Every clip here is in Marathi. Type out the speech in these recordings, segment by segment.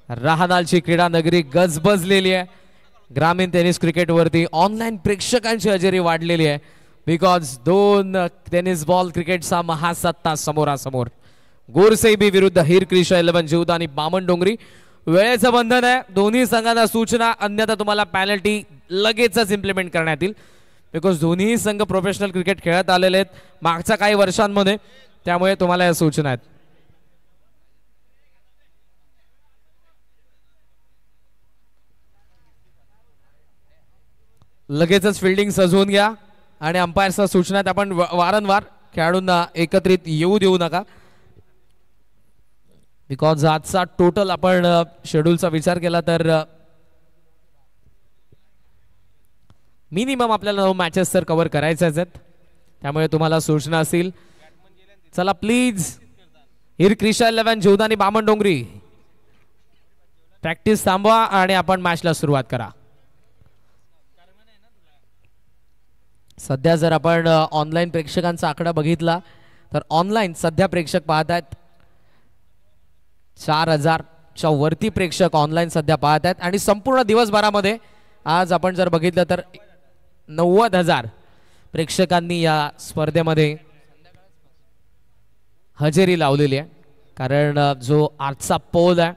राहनालची क्रीडा नगरी गजबजलेली आहे. ग्रामीण टेनिस क्रिकेट वरती ऑनलाईन प्रेक्षकांची हजेरी वाढलेली आहे. बिकॉज दोन टेनिस बॉल क्रिकेटचा महासत्ता समोरासमोर. गोरसैबी विरुद्ध हिरक्रिशा 11 जीवदानी बामणडोंगरी. वेळेचं बंधन आहे. दोन्ही संघांना सूचना, अन्यथा तुम्हाला पॅनल्टी लगेचच इम्प्लिमेंट करण्यात येईल. बिकॉज दोन्ही संघ प्रोफेशनल क्रिकेट खेळत आलेले आहेत मागच्या काही वर्षांमध्ये, त्यामुळे तुम्हाला या सूचना आहेत. लगेचच फिल्डिंग सजवून घ्या आणि अंपायरच्या सूचनात आपण वारंवार खेळाडूंना एकत्रित येऊ देऊ नका. बिकॉज आजचा टोटल आपण शेड्यूलचा विचार केला तर मिनिमम आपल्याला 9 मॅचेस तर कव्हर करायच्याच आहेत. त्यामुळे तुम्हाला सूचना असतील. चला प्लीज हिरक्रिशा 11 जीवदानी बामणडोंगरी प्रॅक्टिस थांबवा आणि आपण मॅचला सुरुवात करा. सध्या जर आपण ऑनलाईन प्रेक्षकांचा आकडा बघितला तर ऑनलाईन सध्या प्रेक्षक पाहत आहेत 4000च्या वरती प्रेक्षक ऑनलाईन सध्या पाहत आहेत. आणि संपूर्ण दिवसभरामध्ये आज आपण जर बघितलं तर 90,000 प्रेक्षकांनी या स्पर्धेमध्ये हजेरी लावलेली आहे. कारण जो आजचा पोल आहे,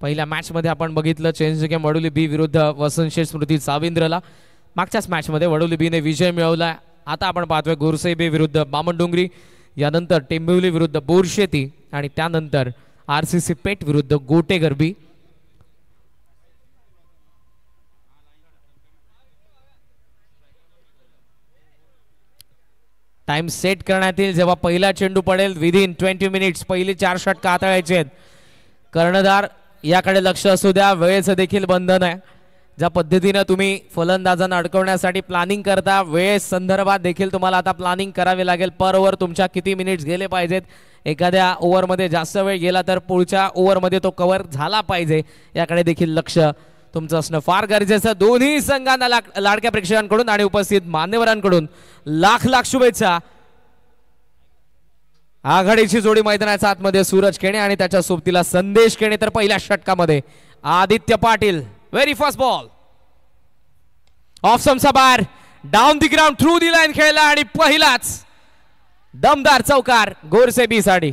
पहिल्या मॅच मध्ये आपण बघितलं चेंज गेम वडोली बी विरुद्ध वसंत स्मृती साविंद्रला. मागच्याच मॅच मध्ये वडोली बीने विजय मिळवला. आता आपण पाहतोय गोरसैबी विरुद्ध बामणडोंगरी, यानंतर टेंबिवली विरुद्ध बोरशेती आणि त्यानंतर आरसीसी पेठ विरुद्ध गोटेगरबी. टाइम सेट करण्यात येईल जेव्हा पहिला चेंडू पडेल. विदिन 20 मिनिट्स पहिली 4 षटक हाताळायचे आहेत. कर्णधार याकडे लक्ष असू द्या. वेळेचं देखील बंधन आहे. ज्या पद्धतीने तुम्ही फलंदाजांना अडकवण्यासाठी प्लॅनिंग करता, वेळे संदर्भात देखील तुम्हाला आता प्लॅनिंग करावे लागेल. पर ओव्हर तुमच्या किती मिनिट्स गेले पाहिजेत. एखाद्या ओव्हरमध्ये जास्त वेळ गेला तर पुढच्या ओव्हरमध्ये तो कव्हर झाला पाहिजे, याकडे देखील लक्ष तुमचं असणं फार गरजेचं. दोन्ही संघांना लाडक्या प्रेक्षकांकडून आणि उपस्थित मान्यवरांकडून लाख लाख शुभेच्छा. आघाडीची जोडी मैदानाच्या आतमध्ये सूरज केणे आणि त्याच्या सोबतीला संदेश केणे. तर पहिल्या षटकामध्ये Aditya Patil. Very first ball of समसा बार down the ground through the line खेळला आणि पहिलाच दमदार चौकार गोरसैबी साठी.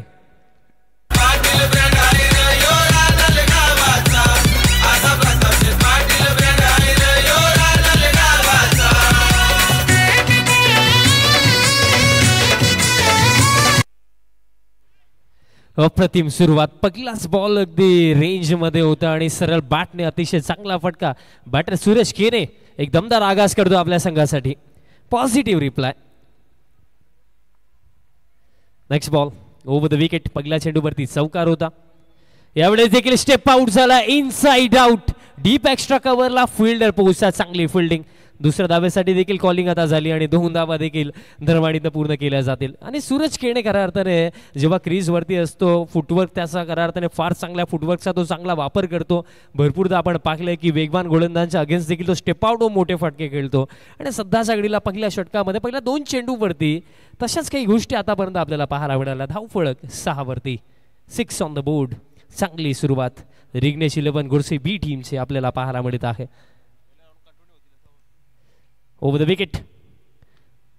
अप्रतिम सुरुवात. पहिलाच बॉल अगदी रेंज मध्ये होता आणि सरळ बॅटने अतिशय चांगला फटका. बॅटर सूरज केने एक दमदार आगाज करतो आपल्या संघासाठी. Positive reply. Next ball over the wicket. पहिल्या चेंडूवरती चौकार होता. यावेळेस देखील स्टेप आउट झाला. Inside out. डीप एक्स्ट्रा कव्हरला फिल्डर पोहोचला. चांगली फिल्डिंग. दुसऱ्या धावेसाठी देखील कॉलिंग आता झाली आणि 2 धावा देखील धरवाडीनं पूर्ण केल्या जातील. आणि सूरज केणे खऱ्या अर्थाने जेव्हा क्रीज वरती असतो, फुटवर्क त्याचा खऱ्या अर्थाने फार चांगल्या फुटवर्कचा तो चांगला वापर करतो. भरपूरदा आपण पाहिलंय की वेगवान गोलंदाजांच्या अगेन्स्ट देखील तो स्टेप आउट मोठे फटके खेळतो. आणि सध्याच्या घडीला पहिल्या षटकामध्ये पहिल्या 2 चेंडूवरती तशाच काही गोष्टी आतापर्यंत आपल्याला पाहायला मिळाल्या. धावफलक 6 वरती. 6 ऑन द बोर्ड. चांगली सुरुवात रिग्नेश 11 गोरसैबी टीमचे आपल्याला पाहायला मिळत आहे. Over the wicket.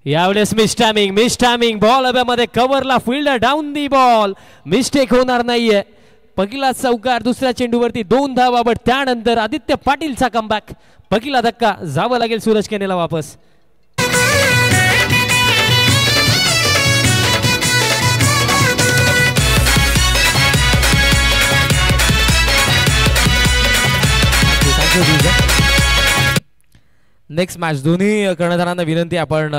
यावेळेस मिस टायमिंग बॉल हव्यामध्ये कव्हरला. Fielder down the ball. Mistake होणार नाहीये. पहिला चौकार. दुसऱ्या चेंडूवरती 2 धावा. बट त्यानंतर आदित्य पाटीलचा कमबॅक. पहिला धक्का जावं लागेल सूरज केनेला वापस. Next match. दोन्ही कर्णधारांना विनंती आपण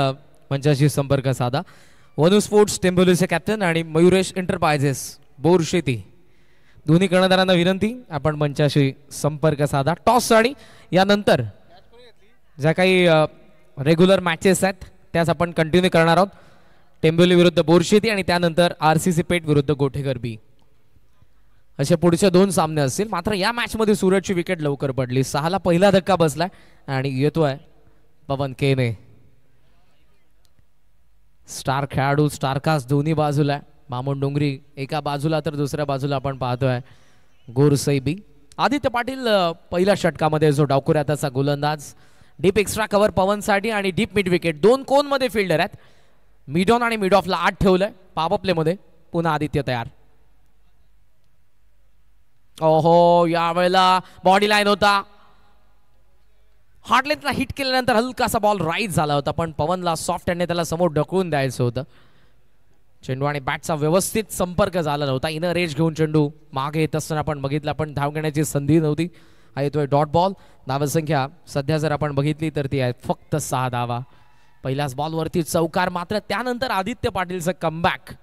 मंचाशी संपर्क साधा. वनू स्पोर्ट्स टेंबिवलीचे कॅप्टन आणि मयुरेश एंटरप्राइजेस बोरशेती. दोन्ही कर्णधारांना विनंती आपण मंचाशी संपर्क साधा. टॉस आणि यानंतर ज्या काही रेग्युलर मॅचेस आहेत त्याच आपण कंटिन्यू करणार आहोत. टेंबिवली विरुद्ध बोरशेती आणि त्यानंतर आरसीसी पेठ विरुद्ध गोठेगरबी असे पुढचे 2 सामने असतील. मात्र या मॅच मध्ये सूरजची विकेट लवकर पडली. 6ला पहिला धक्का बसलाय आणि येतोय पवन केने. स्टार खेळाडू, स्टारकास्ट दोन्ही बाजूला. बामणडोंगरी एका बाजूला तर दुसऱ्या बाजूला आपण पाहतोय गोरसैबी. आदित्य पाटील पहिल्या षटकामध्ये जो डावखुऱ्याचा गोलंदाज. डीप एक्स्ट्रा कव्हर पवनसाठी आणि डीप मिड विकेट. 2 कोन मध्ये फिल्डर आहेत. मिड ऑन आणि मिड ऑफला 8 ठेवलंय. पॉवर प्ले मध्ये पुन्हा आदित्य तयार. ओहो, यावेळेला बॉडी लाईन होता. हार्ड लेंथला हिट केल्यानंतर हलकासा बॉल राईज झाला होता, पण पवनला सॉफ्ट हँडने त्याला समोर ढकलून द्यायचं होतं. चेंडू आणि बॅटचा व्यवस्थित संपर्क झाला नव्हता. इनर एज घेऊन चेंडू मागे येत असताना आपण बघितलं, पण धाव घेण्याची संधी नव्हती. हा येतोय डॉट बॉल. धावसंख्या सध्या जर आपण बघितली तर ती आहे फक्त 6 धावा. पहिल्याच बॉलवरती चौकार, मात्र त्यानंतर आदित्य पाटीलचं कमबॅक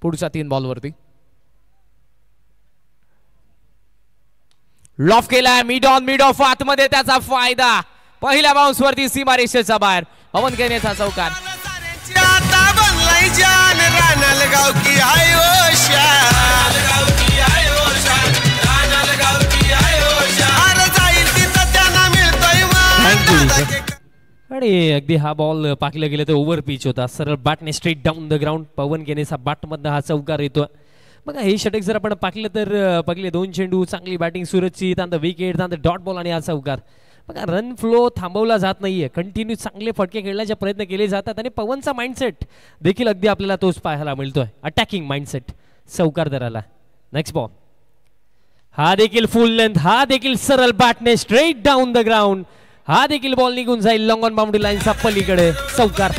पुढच्या 3 बॉलवरती. लॉफ केलाय. मिड ऑन मिड ऑफ आतमध्ये त्याचा फायदा. पहिल्या बाउन्स वरती सीमारेषेच्या बाहेर पवन केनेचा चौकार. आणि अगदी हा बॉल पाकला गेला तर ओव्हर पिच होता. सरळ बॅटने स्ट्रेट डाऊन द ग्राउंड. पवन केनेचा बॅटमधनं हा चौकार येतो. बघा हे षटक जर आपण पाकलं तर पहिले 2 चेंडू चांगली बॅटिंग सुरक्षित, त्यानंतर विकेट, त्यानंतर डॉट बॉल आणि हा चौकार. बघा रन फ्लो थांबवला जात नाहीये. कंटिन्यू चांगले फटके खेळण्याचे प्रयत्न केले जातात आणि पवनचा माइंडसेट देखील अगदी आपल्याला तोच पाहायला मिळतोय. अटॅकिंग माइंडसेट चौकार दराला. Next ball. हा देखील फुल लेंथ. हा देखील सरळ बॅटने स्ट्रेट डाऊन द ग्राउंड. हा देखील बॉल निघून जाईल लॉंग ऑन बाउंड्री लाईनचा पलीकडे. चौकार.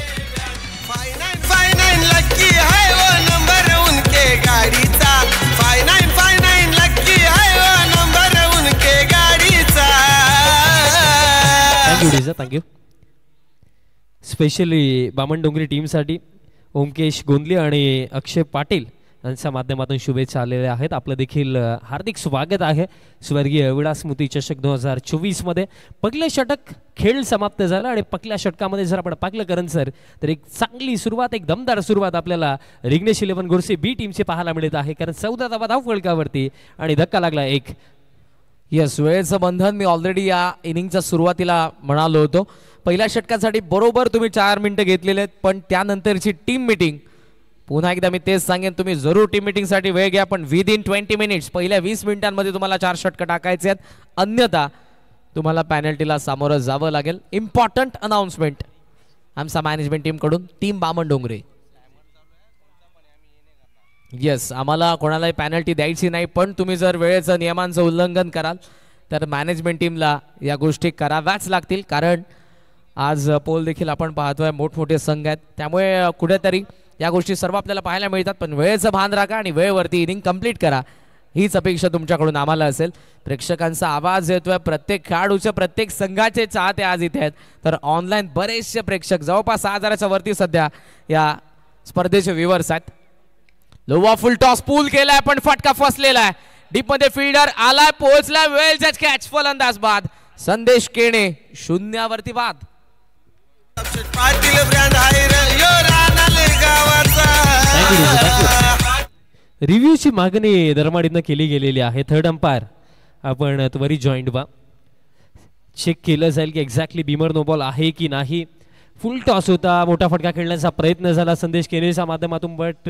थँक्यू. स्पेशली बामणडोंगरी टीमसाठी ओमकेश गोंदले आणि अक्षय पाटील यांच्या माध्यमातून शुभेच्छा आलेल्या आहेत. आपलं देखील हार्दिक स्वागत आहे स्वर्गीय विडा स्मृती चषक 2024 मध्ये. पहिलं षटक खेळ समाप्त झाला आणि पहिल्या षटकामध्ये जर आपण पाहिलं करण सर तर एक चांगली सुरुवात, एक दमदार सुरुवात आपल्याला रिग्नेश 11 गोरसे बी टीमची पाहायला मिळत आहे. कारण 14 धावा धाव फलकावरती आणि धक्का लागला एक. येस, वेळेचं बंधन मी ऑलरेडी या इनिंगच्या सुरुवातीला म्हणालो होतो. पहिल्या षटकासाठी बरोबर तुम्ही 4 मिनिटं घेतलेले आहेत, पण त्यानंतरची टीम मीटिंग पुन्हा एकदा मी तेच सांगेन, तुम्ही जरूर टीम मीटिंगसाठी वेळ घ्या, पण विदिन 20 मिनिट्स पहिल्या 20 मिनिटांमध्ये तुम्हाला 4 षटकं टाकायचे आहेत, अन्यथा तुम्हाला पॅनल्टीला सामोरं जावं लागेल. इम्पॉर्टंट अनाउन्समेंट आमचा मॅनेजमेंट टीमकडून. टीम बामणडोंगरे, येस, आम्हाला कोणालाही पॅनल्टी द्यायची नाही, पण तुम्ही जर वेळेचं नियमांचं उल्लंघन कराल तर मॅनेजमेंट टीमला या गोष्टी कराव्याच लागतील. कारण आज पोल देखील आपण पाहतोय, मोठमोठे संघ आहेत, त्यामुळे कुठेतरी या गोष्टी सर्व आपल्याला पाहायला मिळतात. पण वेळेचं भान राखा आणि वेळेवरती इनिंग कंप्लीट करा, हीच अपेक्षा तुमच्याकडून आम्हाला असेल. प्रेक्षकांचा आवाज येतोय, प्रत्येक खेळाडूचे, प्रत्येक संघाचे चाहते आज इथे आहेत, तर ऑनलाईन बरेचसे प्रेक्षक, जवळपास 6000च्या वरती सध्या या स्पर्धेचे व्ह्यूअर्स आहेत. लोवा फुल टॉस पूल केलाय, पण फटका फसलेला आहे. डीप मध्ये फिल्डर आलाय, पोहोचलाय, वेल जज कॅच, फलंदाज बाद. संदेश केणे शून्यावरती बाद. रिव्ह्यूची मागणी दरमाडीनं केली गेलेली आहे. थर्ड अंपायर आपण त्वरित जॉईंट व्हा, चेक केलं जाईल की एक्झॅक्टली बीमर नो बॉल आहे की नाही. फुल टॉस होता, मोठा फटका खेळण्याचा प्रयत्न झाला संदेश केनेच्या माध्यमातून, but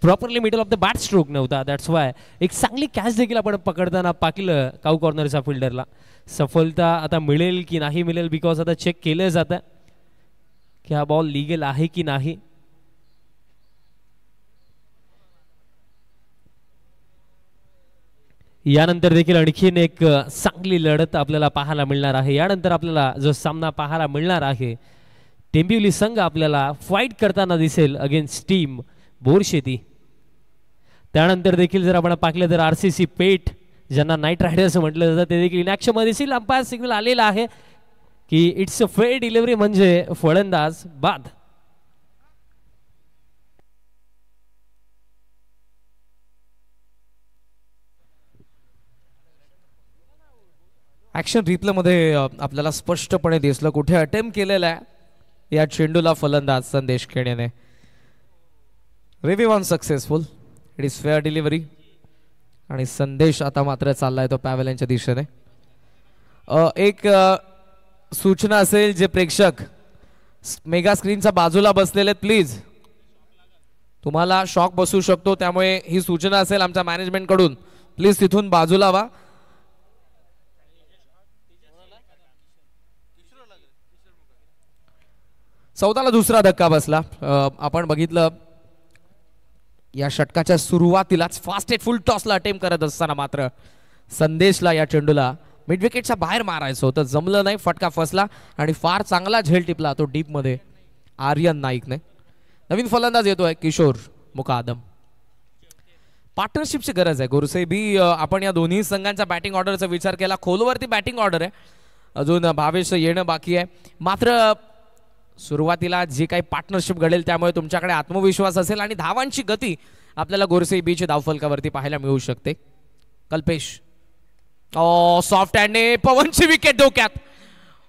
properly middle of the bat stroke नव्हता. दॅट्स वाय एक चांगली कॅच देखील आपण पकडताना पाकलं काऊ कॉर्नरच्या फिल्डरला. सफलता आता मिळेल की नाही मिळेल, बिकॉज आता चेक केलं जातं की हा बॉल लिगल आहे की नाही. यानंतर देखील आणखीन एक चांगली लढत आपल्याला पाहायला मिळणार आहे. यानंतर आपल्याला जो सामना पाहायला मिळणार आहे, टेंबिवली संघ आपल्याला फाईट करताना दिसेल अगेन्स्ट टीम बोरशेती. त्यानंतर देखील जर आपण पाहिलं तर RCC पेठ, ज्यांना नाईट रायडर्स म्हटलं जातं, ते देखील इनॅक्शन मध्ये दिसेल. अंपायर सिग्नल आलेला आहे की इट्स अ फेअर डिलिव्हरी, म्हणजे फलंदाज बाद. ऍक्शन रिप्ले मध्ये आपल्याला स्पष्टपणे दिसलं कुठे अटेम्प्ट केलेला आहे या चेंडूला फलंदाज संदेश खेळेने. Review on successful, it is fair delivery. आणि संदेश आता मात्र चाललाय तो पॅव्हलियनच्या दिशेने. एक सूचना असेल, जे प्रेक्षक मेगा स्क्रीनच्या बाजूला बसलेले, प्लीज तुम्हाला शॉक बसू शकतो, त्यामुळे ही सूचना असेल आमच्या मॅनेजमेंट कडून, प्लीज तिथून बाजूला व्हा. 14ला दुसरा धक्का बसला. आपण बघितलं या षटकाच्या सुरुवातीलाच फास्ट हिट फुल टॉसला अटेम्प्ट करत असताना मात्र संदेशला या चेंडूला मिड विकेटच्या बाहेर मारायचं होतं, जमलं नाही, फटका फसला आणि फार चांगला झेल टिपला तो डीप मध्ये आर्यन नाईकने. नवीन फलंदाज येतोय किशोर मुकादम. पार्टनरशिपची गरज आहे गुरुसेबी. आपण या दोन्ही संघांच्या बॅटिंग ऑर्डरचा विचार केला, खोलवरती बॅटिंग ऑर्डर आहे, अजून भावेश येणं बाकी आहे. मात्र सुरुवातीला जी काही पार्टनरशिप घडेल त्यामुळे तुमच्याकडे आत्मविश्वास असेल आणि धावांची गती आपल्याला गोरसेबीच्या धावफलकावरती पाहायला मिळू शकते. कल्पेश सॉफ्ट हँडने पवनची विकेट धोक्यात,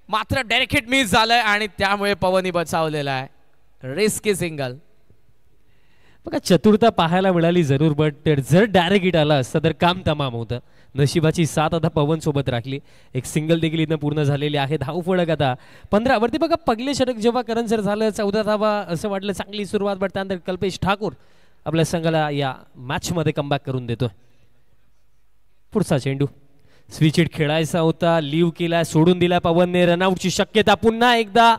मात्र डायरेक्ट हिट मिस झालंय आणि त्यामुळे पवनही बचावलेला आहे. Risky single. बघा चतुरता पाहायला मिळाली जरूर, बट जर डायरेक्ट हिट आला असता तर काम तमाम होतं. नशिबाची साथ आता पवन सोबत राखली. एक सिंगल देखील इथं पूर्ण झालेली आहे. धावफलक आता 15 वरती. बघा पगले षटक जेव्हा करण सर झालं 14 धावा असं वाटलं चांगली सुरुवात, बट त्यानंतर कल्पेश ठाकूर आपल्या संघाला या मॅच मध्ये कमबॅक करून देतोय. पुढचा चेंडू स्विच हिट खेळायचा होता, लिव्ह केला, सोडून दिला पवनने. रनआउटची शक्यता पुन्हा एकदा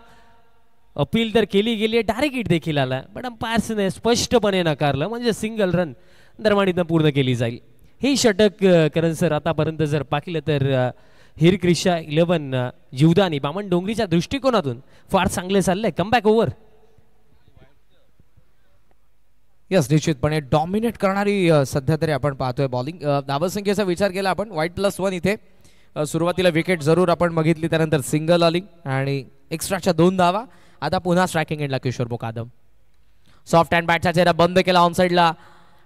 अपील तर केली गेली, डायरेक्ट हिट देखील आला, पण अंपायर्सने स्पष्टपणे नकारलं, म्हणजे सिंगल रन दरम्यान पूर्ण केली जाईल. हे षटक करण सर आतापर्यंत जर पाहिलं तर हिरक्रिशा 11 जीवदानी बामण डोंगरीच्या दृष्टिकोनातून फार चांगले चाललंय. Comeback over. यस, निश्चितपणे डॉमिनेट करणारी सध्या तरी आपण पाहतोय बॉलिंग. धावसंख्येचा विचार केला आपण, -1 इथे सुरुवातीला विकेट जरूर आपण बघितली, त्यानंतर सिंगल आली आणि एक्स्ट्राच्या 2 धावा. आता पुन्हा स्ट्रायकिंग एंडला किशोर मुकादम. सॉफ्ट हँड बॅटचा चेहरा बंद केला ऑन साइडला.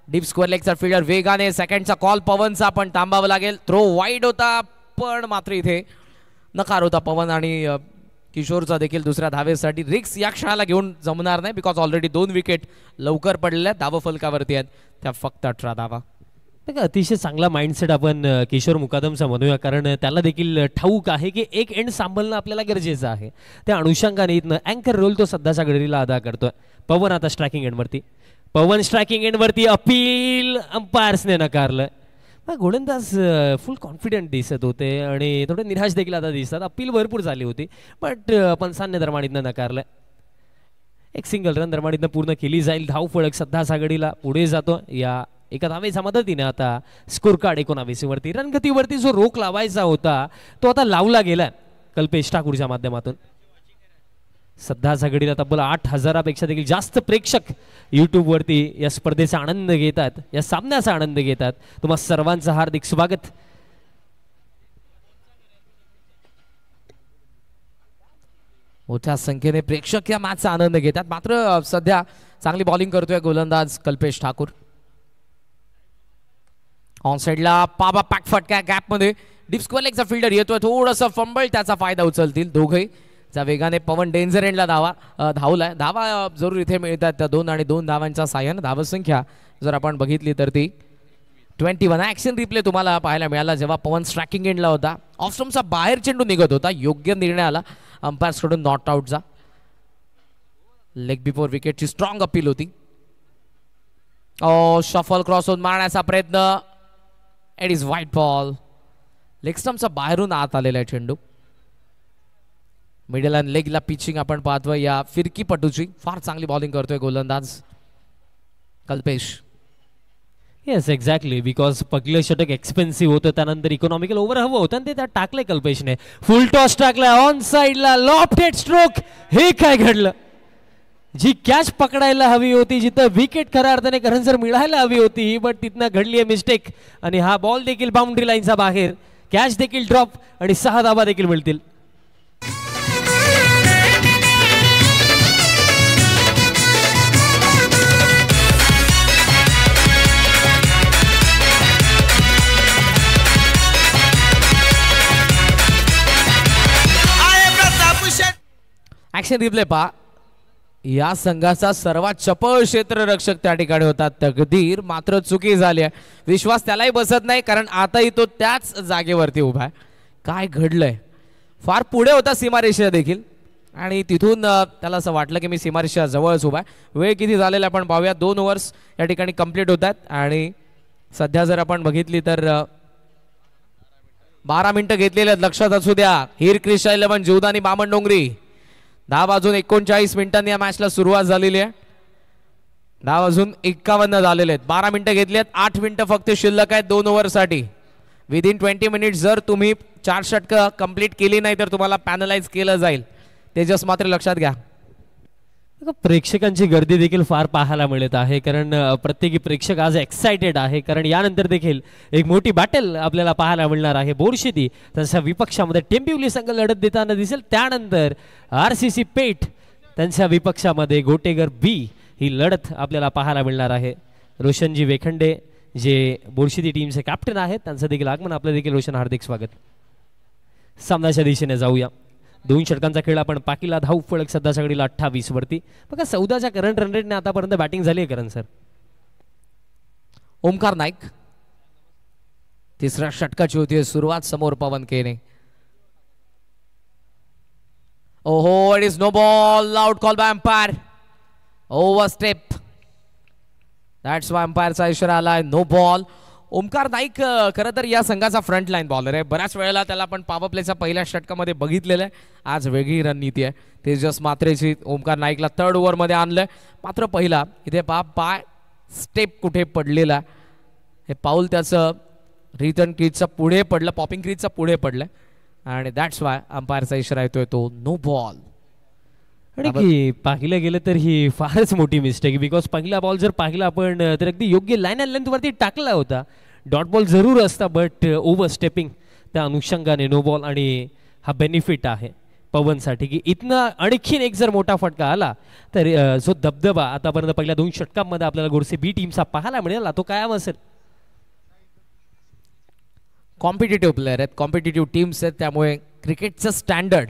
डीप स्क्वेअर लेगचा फील्डर वेगाने, सेकंडचा कॉल पवनचा पण थांबावं लागेल. थ्रो वाईड होता पण मात्र इथे नकार होता पवन आणि किशोरचा देखील दुसऱ्या धावेसाठी. रिक्स या क्षणाला घेऊन जमणार नाही, बिकॉज ऑलरेडी 2 विकेट लवकर पडलेल्या धाव फलकावरती आहेत, त्या फक्त 18 धावा. अतिशय चांगला माइंडसेट आपण किशोर मुकादमचा म्हणूया, कारण त्याला देखील ठाऊक आहे की एक एंड सांभाळणं आपल्याला गरजेचं आहे. त्या अनुषंगाने इथनं अँकर रोल तो सध्याच्या घडीला अदा करतोय. पवन आता स्ट्रायकिंग एंडवरती. पवन स्ट्रायकिंग एंडवरती अपील अंपायर्सने नकारलं. गोलंदाज फुल कॉन्फिडंट दिसत होते आणि थोडे निराश देखील आता दिसतात. अपील भरपूर झाली होती, बट पंचांनी दरम्यान नकारलं. एक सिंगल रन दरम्यान पूर्ण केली जाईल. धाव फळक सध्याच्या घडीला पुढे जातो. या एका धावेच्या मदतीने आता स्कोर कार्ड 19 वरती. रणगतीवरती जो रोख लावायचा होता तो आता लावला गेला कल्पेश ठाकूरच्या माध्यमातून. सध्याच्या घडीला तब्बल 8,000पेक्षा देखील जास्त प्रेक्षक YouTube वरती या स्पर्धेचा आनंद घेतात, या सामन्याचा आनंद घेतात. तुम्हा सर्वांचं हार्दिक स्वागत. मोठ्या संख्येने प्रेक्षक या मॅचचा आनंद घेतात. मात्र सध्या चांगली बॉलिंग करतोय गोलंदाज कल्पेश ठाकूर. ऑन साइडला पाबा पॅक फटका गॅप मध्ये. डीप स्क्वेअर लेगचा फील्डर येतोय, थोडंसं फंबल, त्याचा फायदा उचलतील दोघे. त्या वेगाने पवन डेंजर एंडला धावलाय. धावा जरूर इथे मिळतात त्या 2 आणि 2 धावांच्या साह्याने. धावसंख्या जर आपण बघितली तर ती 21. ऍक्शन रिप्ले तुम्हाला पाहायला मिळाला जेव्हा पवन स्ट्रायकिंग एंडला होता. ऑफ स्टंपचा बाहेर चेंडू निघत होता, योग्य निर्णय आला अंपायर्स कडून नॉट आउटचा. लेग बिफोर विकेटची स्ट्रॉंग अपील होती. शफल क्रॉस होऊन मारण्याचा प्रयत्न. It is white ball. Leg स्टंपचा बाहेरून आत आलेला आहे चेंडू. मिडल अँड लेगला पिचिंग आपण पाहतोय या फिरकी पटूची. फार चांगली बॉलिंग करतोय गोलंदाज कल्पेश. येस एक्झॅक्टली, बिकॉज पहिलं षटक एक्सपेन्सिव्ह होतं, त्यानंतर इकॉनॉमिकल ओव्हर हवं होतं आणि ते त्यात टाकलंय कल्पेशने. फुल टॉस टाकला ऑन साइडला, लॉफ्टेड स्ट्रोक. हे काय घडलं? जी कॅच पकडायला हवी होती, जिथं विकेट खऱ्या अर्थाने करण सर मिळायला हवी होती, बट तिथनं घडली आहे मिस्टेक आणि हा बॉल देखील बाउंड्री लाईनचा बाहेर. कॅच देखील ड्रॉप आणि 6 धावा देखील मिळतील. ऍक्शन रिप्ले पहा. या संघाचा सर्वात चपळ क्षेत्ररक्षक त्या ठिकाणी होता तकदीर, मात्र चुकी झाली आहे. विश्वास त्यालाही बसत नाही, कारण आताही तो त्याच जागेवरती उभा आहे. काय घडलंय? फार पुढे होता सीमारेषा देखील आणि तिथून त्याला असं वाटलं की मी सीमारेषा जवळच उभा आहे. वेळ किती झालेला आपण पाहूया. 2 ओव्हर्स या ठिकाणी कंप्लीट होतात आणि सध्या जर आपण बघितली तर 12 मिनिटं घेतलेले लक्षात असू द्या. हिरक्रिशा 11 जीवदानी बामण डोंगरी 10 वाजून 39 मिनिटांनी या मॅचला सुरुवात झालेली आहे. 10 वाजून 51 झालेले आहेत. 12 मिनिटं घेतली आहेत. 8 मिनिटं फक्त शिल्लक आहेत 2 ओव्हरसाठी. विदिन 20 मिनिट्स जर तुम्ही 4 षटकं कंप्लीट केली नाही तर तुम्हाला पॅनलाइज केलं जाईल. ते जस्ट मात्र लक्षात घ्या. प्रेक्षकांची गर्दी देखील फार पाहायला मिळत आहे, कारण प्रत्येकी प्रेक्षक आज एक्साइटेड आहे, कारण यानंतर देखील एक मोठी बॅटल आपल्याला पाहायला मिळणार आहे. बोरशेती त्यांच्या विपक्षामध्ये टेंबिवली संघ लढत देताना दिसेल. त्यानंतर RCC पेठ त्यांच्या विपक्षामध्ये गोटेगर बी ही लढत आपल्याला पाहायला मिळणार आहे. रोशनजी वेखंडे जे बोरशेती टीमचे कॅप्टन आहेत त्यांचं देखील आगमन. आपलं देखील रोशन हार्दिक स्वागत. सामन्याच्या दिशेने जाऊया. 2 षटकांचा खेळ आपण पाकीला. धाव फलक सध्याच्या घडीला 28 वरती. बघा 14च्या करंट रन रेटने आतापर्यंत बॅटिंग झाली आहे करण सर. ओमकार नाईक तिसऱ्या षटकाची होती सुरुवात. समोर पवन केने. ओहो, it is no ball. Out call by umpire. Over step. That's why अंपायरचा इशारा आलाय. No ball. ओमकार नाईक खरं तर या संघाचा फ्रंट लाईन बॉलर आहे. बऱ्याच वेळेला त्याला आपण पॉवर प्लेच्या पहिल्या षटकामध्ये बघितलेलं आहे. आज वेगळी रणनीती आहे. तेजस मात्रेची ओमकार नाईकला 3rd ओव्हरमध्ये आणलंय. मात्र पहिला इथे पाय स्टेप कुठे पडलेला. हे पाऊल त्याचं रिटर्न क्रीजचा पुढे पडलं, पॉपिंग क्रीजचा पुढे पडलं आणि दॅट्स वाय अंपायरचा इशारा येतोय तो नो बॉल. आणि की पाहिलं गेलं तर ही फारच मोठी मिस्टेक, बिकॉज पहिला बॉल जर पाहिला आपण तर अगदी योग्य लाईन अँड लेंथ वरती टाकला होता. डॉट बॉल जरूर असता, बट ओव्हर स्टेपिंग त्या अनुषंगाने नो बॉल. आणि हा बेनिफिट आहे पवनसाठी की इथनं आणखीन एक जर मोठा फटका आला तर जो दबदबा आतापर्यंत पहिल्या 2 षटकांमध्ये आपल्याला गोरसे बी टीमचा पाहायला मिळाला तो कायम असेल. कॉम्पिटिटिव्ह प्लेयर आहेत, कॉम्पिटिटिव्ह टीम्स आहेत, त्यामुळे क्रिकेटचं स्टँडर्ड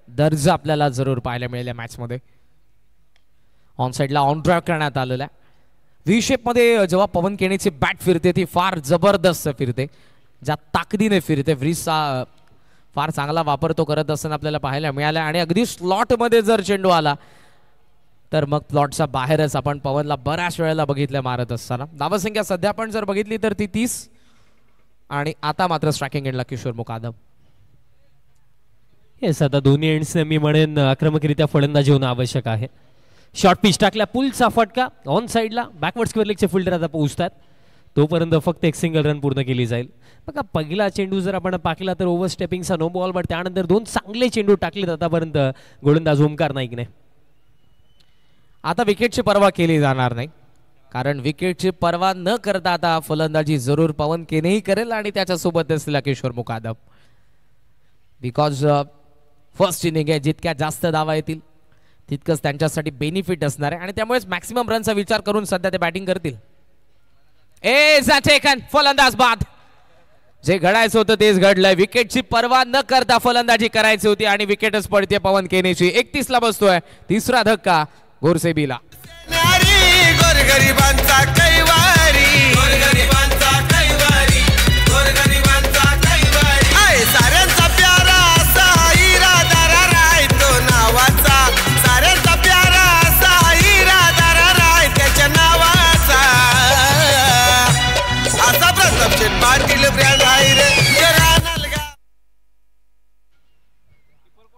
दर्जा आपल्याला जरूर पाहायला मिळेल मॅचमध्ये. ऑन साईडला ऑन ड्राईव्ह करण्यात आलेला आहे. व्ही शेपमध्ये जेव्हा पवन केनेची बॅट फिरते ती फार जबरदस्त फिरते, ज्या ताकदीने फिरते. व्रीजचा फार चांगला वापर तो करत असताना आपल्याला पाहायला मिळाला. आणि अगदी स्लॉटमध्ये जर चेंडू आला तर मग प्लॉटच्या बाहेरच आपण पवनला बऱ्याच वेळेला बघितलं मारत असताना. धावसंख्या सध्या आपण जर बघितली तर ती 30 आणि आता मात्र स्ट्रायकिंग एंडला किशोर मुकादम. येस, आता दोन्ही एंड्सने मी म्हणेन आक्रमकरित्या फलंदाजी होणं आवश्यक आहे. शॉर्ट पिच टाकल्या, पुलचा फटका ऑन साईडला. बॅकवर्ड स्क्वेअर लेगचे फिल्डर आता पोहोचतात, तोपर्यंत फक्त एक सिंगल रन पूर्ण केली जाईल. बघा पहिला चेंडू जर आपण पाहिला तर ओव्हर स्टेपिंगचा नो बॉल, बट त्यानंतर 2 चांगले चेंडू टाकलेत आतापर्यंत गोलंदाज ओमकार नाईकने. आता विकेटची पर्वा केली जाणार नाही, कारण विकेटची पर्वा न करता आता फलंदाजी जरूर पवन केनेही करेल आणि त्याच्यासोबत असलेला किशोर मुकादम. बिकॉज फर्स्ट इनिंग आहे, जितक्या जास्त धावा येतील तितकंच त्यांच्यासाठी बेनिफिट असणार आहे आणि त्यामुळेच मॅक्सिमम रनचा विचार करून सध्या ते बॅटिंग करतील. फलंदाज बाद. जे घडायचं होतं तेच घडलंय. विकेटची पर्वा न करता फलंदाजी करायची होती आणि विकेटच पडते पवन केनेची. 31 ला बसतोय. तिसरा धक्का गोरसे बीला. गोरगरिबांचा कैवारी, गोरगरिबांचा कैवारी, गोरगरिबांचा कैवारी. आय साऱ्यांचा प्यारा असा इरादारा राय तो नावाचा. साऱ्यांचा प्यारा असा इरादारा राय त्याच्या नावाचा. असा प्रताप शेठ पाटील ब्रँड आहे रे.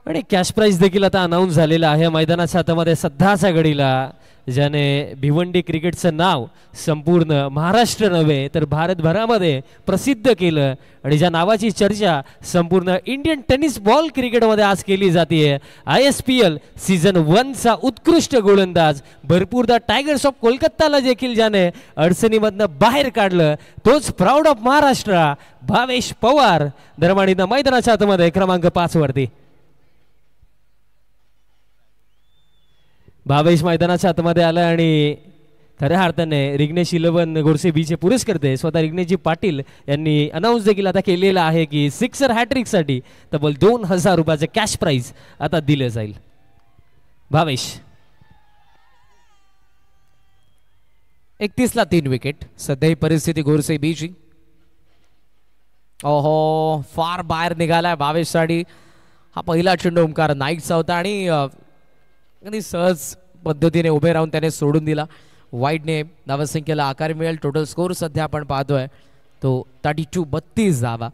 आणि कॅश प्राइज देखील आता अनाऊन्स झालेला आहे मैदानाच्या हातामध्ये सध्याच्या घडीला, ज्याने भिवंडी क्रिकेटचं नाव संपूर्ण महाराष्ट्र नव्हे तर भारतभरामध्ये प्रसिद्ध केलं आणि ज्या नावाची चर्चा संपूर्ण इंडियन टेनिस बॉल क्रिकेटमध्ये आज केली जाते. ISPL सीझन 1चा उत्कृष्ट गोलंदाज, भरपूरदा टायगर्स ऑफ कोलकाताला देखील ज्याने अडचणीमधनं बाहेर काढलं, तोच प्राऊड ऑफ महाराष्ट्र भावेश पवार दरम्यान मैदानाच्या हातामध्ये क्रमांक 5 वरती. भावेश मैदानाच्या आतमध्ये आला आणि खऱ्या अर्थाने रिग्नेश 11 गोरसे बीचे पुरस्कर्ते स्वतः रिग्नेशजी पाटील यांनी अनाऊन्स देखील आता केलेला आहे की सिक्सर हॅट्रिकसाठी तब्बल 2000 रुपयाचे कॅश प्राइज आता दिले जाईल. भावेश 31 ला 3 विकेट. सध्या ही परिस्थिती गोरसे बीची. ओहो, फार बाहेर निघालाय भावेशसाठी. हा पहिला चेंडू ओमकार नाईकचा होता आणि अगदी सहज पद्धतीने उभे राहून त्याने सोडून दिला. वाईडने धावसंख्येला आकार मिळेल. टोटल स्कोर सध्या आपण पाहतोय तो 32 धावा.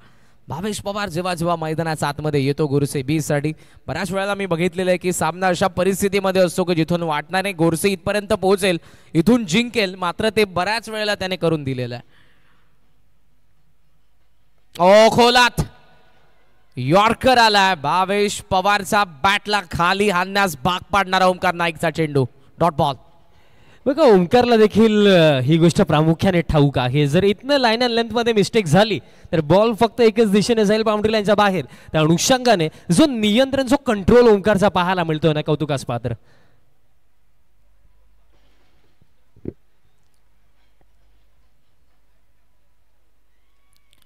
भावेश पवार जेव्हा जेव्हा मैदानाच्या आतमध्ये येतो गोरसे बी साठी, बऱ्याच वेळेला मी बघितलेलं आहे की सामना अशा परिस्थितीमध्ये असतो की जिथून वाटणार नाही गोरसे इथपर्यंत पोहोचेल, इथून जिंकेल, मात्र ते बऱ्याच वेळेला त्याने करून दिलेलं आहे. ओ खोलात यॉर्कर आलाय. भावेश पवारचा बॅटला खाली हाणण्यास भाग पाडणारा ओमकार नाईकचा चेंडू. Dot ball. बघा ओमकारला देखील ही गोष्ट प्रामुख्याने ठाऊक आहे. जर इथनं लाईन अँड लेंथ मध्ये मिस्टेक झाली तर बॉल फक्त एकच दिशेने जाईल, बाउंड्री लाईनच्या बाहेर. त्या अनुषंगाने जो नियंत्रण, जो कंट्रोल ओमकारचा पाहायला मिळतोय ना, कौतुकास पात्र.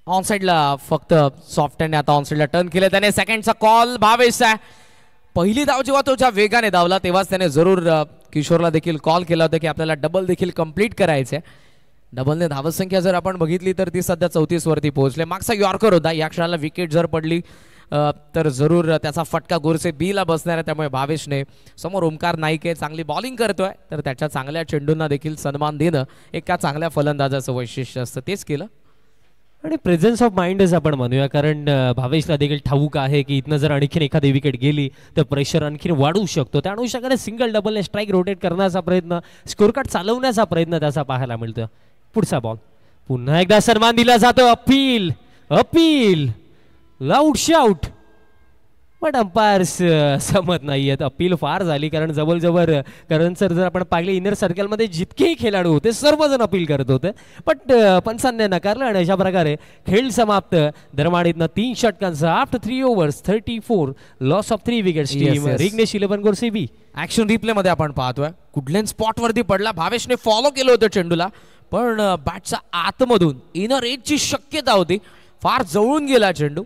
ऑन साइडला फक्त सॉफ्ट हँड आता ऑन साइडला टर्न केले त्याने. सेकंडचा कॉल भावेशचा. पहिली धाव जेव्हा तो ज्या वेगाने धावला तेव्हाच त्याने जरूर किशोरला देखील कॉल केला होता की आपल्याला डबल देखील कंप्लीट करायचंय. डबलने धावसंख्या जर आपण बघितली तर ती सध्या 34 वरती पोहोचले. मागचा यॉर्कर होता. या क्षणाला विकेट जर पडली तर जरूर त्याचा फटका गोरसे बी ला बसणार आहे. त्यामुळे भावेशने समोर ओमकार नाईक आहे, चांगली बॉलिंग करतोय, तर त्याच्या चांगल्या चेंडूंना देखील सन्मान देणं एका चांगल्या फलंदाजाचं वैशिष्ट्य असतं. तेच केलं आणि प्रेझेन्स ऑफ माइंडच आपण म्हणूया, कारण भावेशला देखील ठाऊक आहे की इथनं जर आणखीन एखादी विकेट गेली तर प्रेशर आणखीन वाढू शकतो. त्या अनुषंगाने सिंगल डबलने स्ट्राईक रोटेट करण्याचा प्रयत्न, स्कोर कार्ड चालवण्याचा प्रयत्न त्याचा पाहायला मिळतो. पुढचा बॉल पुन्हा एकदा सन्मान दिला जातो. Appeal appeal loud shout, but umpires समत नाहीयेत. अपील फार झाली, कारण जवळजवळ करण सर जर आपण पाहिले इनर सर्कलमध्ये जितकेही खेळाडू होते सर्वजण अपील करत होते, बट पंचांनी नकारलं आणि अशा प्रकारे खेळ समाप्त. दरम्यान 3 षटकांचा after 3 overs 34 loss of 3 wickets team Rignesh 11 Gorse B. Action replay मध्ये आपण पाहतोय कुठल्याच स्पॉट वरती पडला. भावेशने फॉलो केलं होतं चेंडूला, पण बॅटच्या आतमधून इनर एजची शक्यता होती, फार जवळून गेला चेंडू.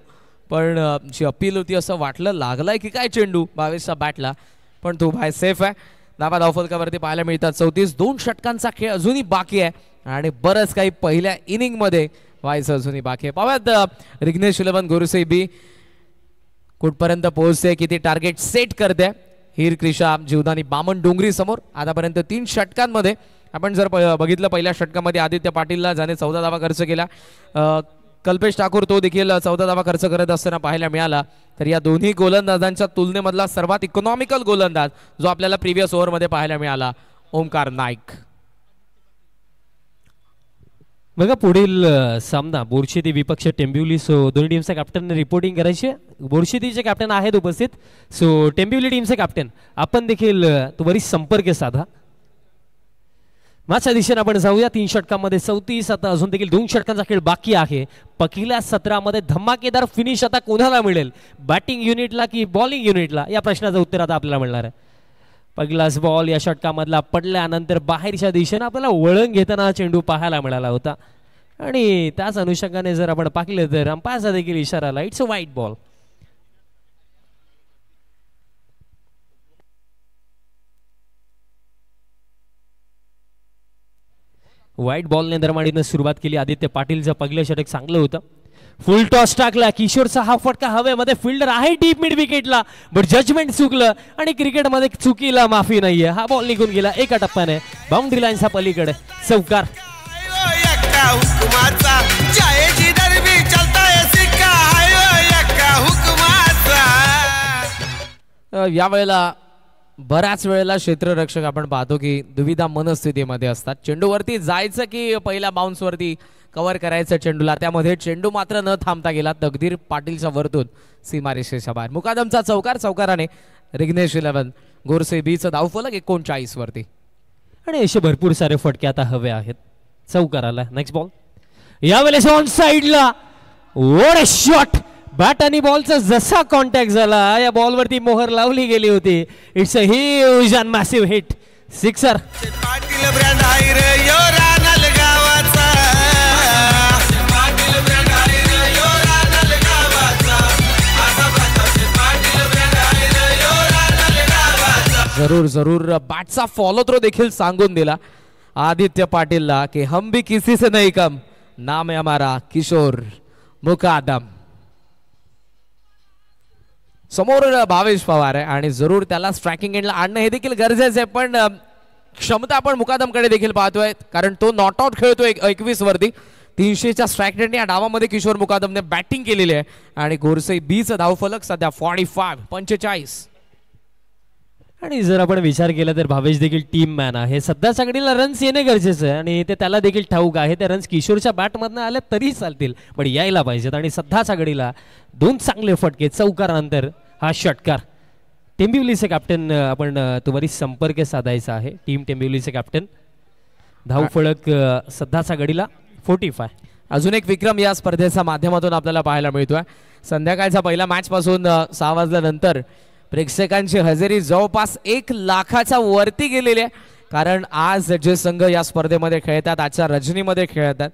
पण जी अपील होती असं वाटलं लागलाय की काय चेंडू भावेशचा बॅटला, पण तो बाय सेफ आहे. धावा धावफलकावरती पाहायला मिळतात 34. 2 षटकांचा खेळ अजूनही बाकी आहे आणि बरंच काही पहिल्या इनिंग मध्ये व्हायचं अजूनही बाकी आहे. पाहूयात रिग्नेश 11 गोरसे बी कुठपर्यंत पोहोचते, किती टार्गेट सेट करते. हिर क्रिशा जीवदानी बामण डोंगरी समोर आतापर्यंत 3 षटकांमध्ये आपण जर बघितलं, पहिल्या षटकामध्ये आदित्य पाटीलला ज्याने 14 धावा खर्च केला, कल्पेश ठाकूर तो देखील 14 धावा खर्च करत असताना पाहायला मिळाला. तर या दोन्ही गोलंदाजांच्या तुलनेमधला सर्वात इकॉनॉमिकल गोलंदाज जो आपल्याला प्रिव्हियस ओव्हरमध्ये पाहायला मिळाला, ओमकार नाईक. बघा पुढील सामना बोरशेती विपक्ष टेंबिवली. सो दोन्ही टीमच्या कॅप्टनने रिपोर्टिंग करायची. बोरशेतीचे कॅप्टन आहेत उपस्थित, सो टेंबिवली टीमचे कॅप्टन आपण देखील त्वरित संपर्क साधा. माझ्या दिशेने आपण जाऊया. 3 षटकांमध्ये 34. आता अजून देखील 2 षटकांचा खेळ बाकी आहे. पहिल्या 17मध्ये धमाकेदार फिनिश आता कोणाला मिळेल, बॅटिंग युनिटला की बॉलिंग युनिटला, या प्रश्नाचं उत्तर आता आपल्याला मिळणार आहे. पहिलाच बॉल या षटकामधला पडल्यानंतर बाहेरच्या दिशेने आपल्याला वळण घेताना चेंडू पाहायला मिळाला होता आणि त्याच अनुषंगाने जर आपण पाहिलं तर अंपायरचा देखील इशारा आला, इट्स अ वाईट बॉल. व्हाईट बॉलने दरम्यान सुरुवात केली. आदित्य पाटीलचं पहिलं षटक चांगलं होतं. फुल टॉस टाकला. किशोरचा हा फटका हवेमध्ये, फिल्डर आहे डीप मिड विकेटला, बट जजमेंट चुकलं आणि क्रिकेटमध्ये चुकीला माफी नाहीये. हा बॉल निघून गेला एका टप्प्याने बाउंड्री लाईनच्या पलीकडे. चौकार. यावेळेला बऱ्याच वेळेला क्षेत्ररक्षक आपण पाहतो की दुविधा मनस्थितीमध्ये असतात. चेंडूवरती जायचं की पहिल्या बाउन्स वरती कव्हर करायचं चेंडूला, त्यामध्ये चेंडू मात्र न थांबता गेला तकदीर पाटीलच्या वरतून सीमारेषेच्या बाहेर. मुकादमचा चौकार. चौकाराने रिग्नेश 11 गोरसे बीचं धावफलक 39 वरती. आणि असे भरपूर सारे फटके आता हवे आहेत. चौकाराला नेक्स्ट बॉल. यावेळेस ऑन साइडला व्हाट अ शॉट. बॅट आणि बॉलचा जसा कॉन्टॅक्ट झाला, या बॉलवरती मोहर लावली गेली होती. It's a huge and massive hit. Sixer. Patil brand आहे रे यो रानल गावाचा. पाटील ब्रँड आहे रे यो रानल गावाचा. पाटील ब्रँड आहे रे यो रानल गावाचा. जरूर जरूर बॅटचा फॉलो थ्रो देखील सांगून दिला आदित्य पाटीलला की हम भी किसी से नहीं कम, नाम है हमारा किशोर मुकादम. समोर भावेश पवार आहे आणि जरूर त्याला स्ट्रायकिंग एंडला आणणं हे देखील गरजेचं आहे, पण क्षमता आपण मुकादमकडे देखील पाहतोय, कारण तो नॉट आउट खेळतोय 21 वरती. 300च्या स्ट्राईक रेटने या डावामध्ये किशोर मुकादमने बॅटिंग केलेली आहे आणि गोरसई बीचं धावफलक सध्या 45 आणि जर आपण विचार केला तर भावेश देखील टीम मॅन आहे. सध्या सगळीला रन्स येणे गरजेचं आहे आणि ते त्याला देखील ठाऊक आहे. त्या रन्स किशोरच्या बॅटमधनं आल्या तरी चालतील पण यायला पाहिजेत आणि सध्या सगळीला 2 चांगले फटके चौकारानंतर हा षटकार. टेंबिवलीचे कॅप्टन आपण तुम्हाला संपर्क साधायचा आहे. टीम टेंबिवलीचे कॅप्टन धावफलक सध्याचा घडीला 45. अजून एक विक्रम या स्पर्धेच्या माध्यमातून आपल्याला पाहायला मिळतोय. संध्याकाळच्या पहिल्या मॅच पासून 6 वाजल्यानंतर प्रेक्षकांची हजेरी जवळपास 1 लाखाच्या वरती गेलेली आहे. कारण आज जे संघ या स्पर्धेमध्ये खेळतात, आजच्या रजनीमध्ये खेळतात,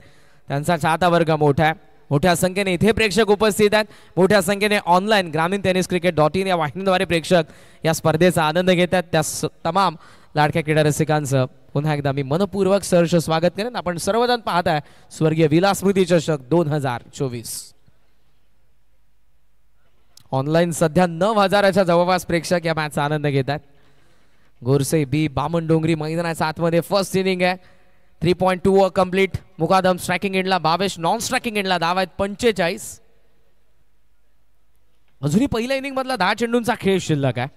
त्यांचा चाहता वर्ग मोठा आहे. मोठ्या संख्येने इथे प्रेक्षक उपस्थित आहेत. मोठ्या संख्येने ऑनलाईन ग्रामीण टेनिस क्रिकेट.in या वाहिनीद्वारे प्रेक्षक या स्पर्धेचा आनंद घेतात. त्या तमाम लाडक्या क्रीडा रसिकांचं पुन्हा एकदा मी मनपूर्वक सहर्ष स्वागत करेन. आपण सर्वजण पाहताय स्वर्गीय विलास स्मृती चषक 2024. ऑनलाईन सध्या 9,000च्या जवळपास प्रेक्षक या मॅचचा आनंद घेतात. गोरसई बी बामणडोंगरी मैदानाच्या आतमध्ये फर्स्ट इनिंग आहे. 3.2 कंप्लीट. मुकादम स्ट्रायकिंग एंडला, भावेश नॉन स्ट्रायकिंग एंडला. धाव आहेत 45. अजूनही पहिल्या इनिंग मधला 10 चेंडूंचा खेळ शिल्लक आहे.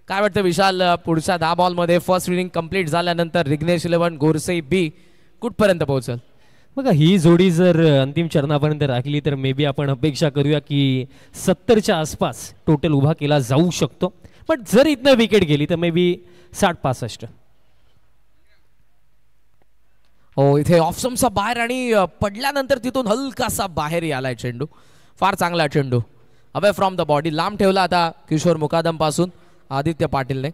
काय वाटतं विशाल, पुढच्या 10 बॉलमध्ये फर्स्ट इनिंग कंप्लीट झाल्यानंतर रिग्नेश 11 गोरसई बी कुठपर्यंत पोहोचल? बघा ही जोडी जर अंतिम चरणापर्यंत राखली तर मे बी आपण अपेक्षा करूया की 70च्या आसपास टोटल उभा केला जाऊ शकतो. पण जर इथनं विकेट गेली तर मे बी 60-65. हो, इथे ऑफस्टंपचा बाहेर आणि पडल्यानंतर तिथून हलकासा बाहेर आलाय चेंडू. फार चांगला चेंडू अवे फ्रॉम द बॉडी लांब ठेवला आता किशोर मुकादम पासून आदित्य पाटीलने.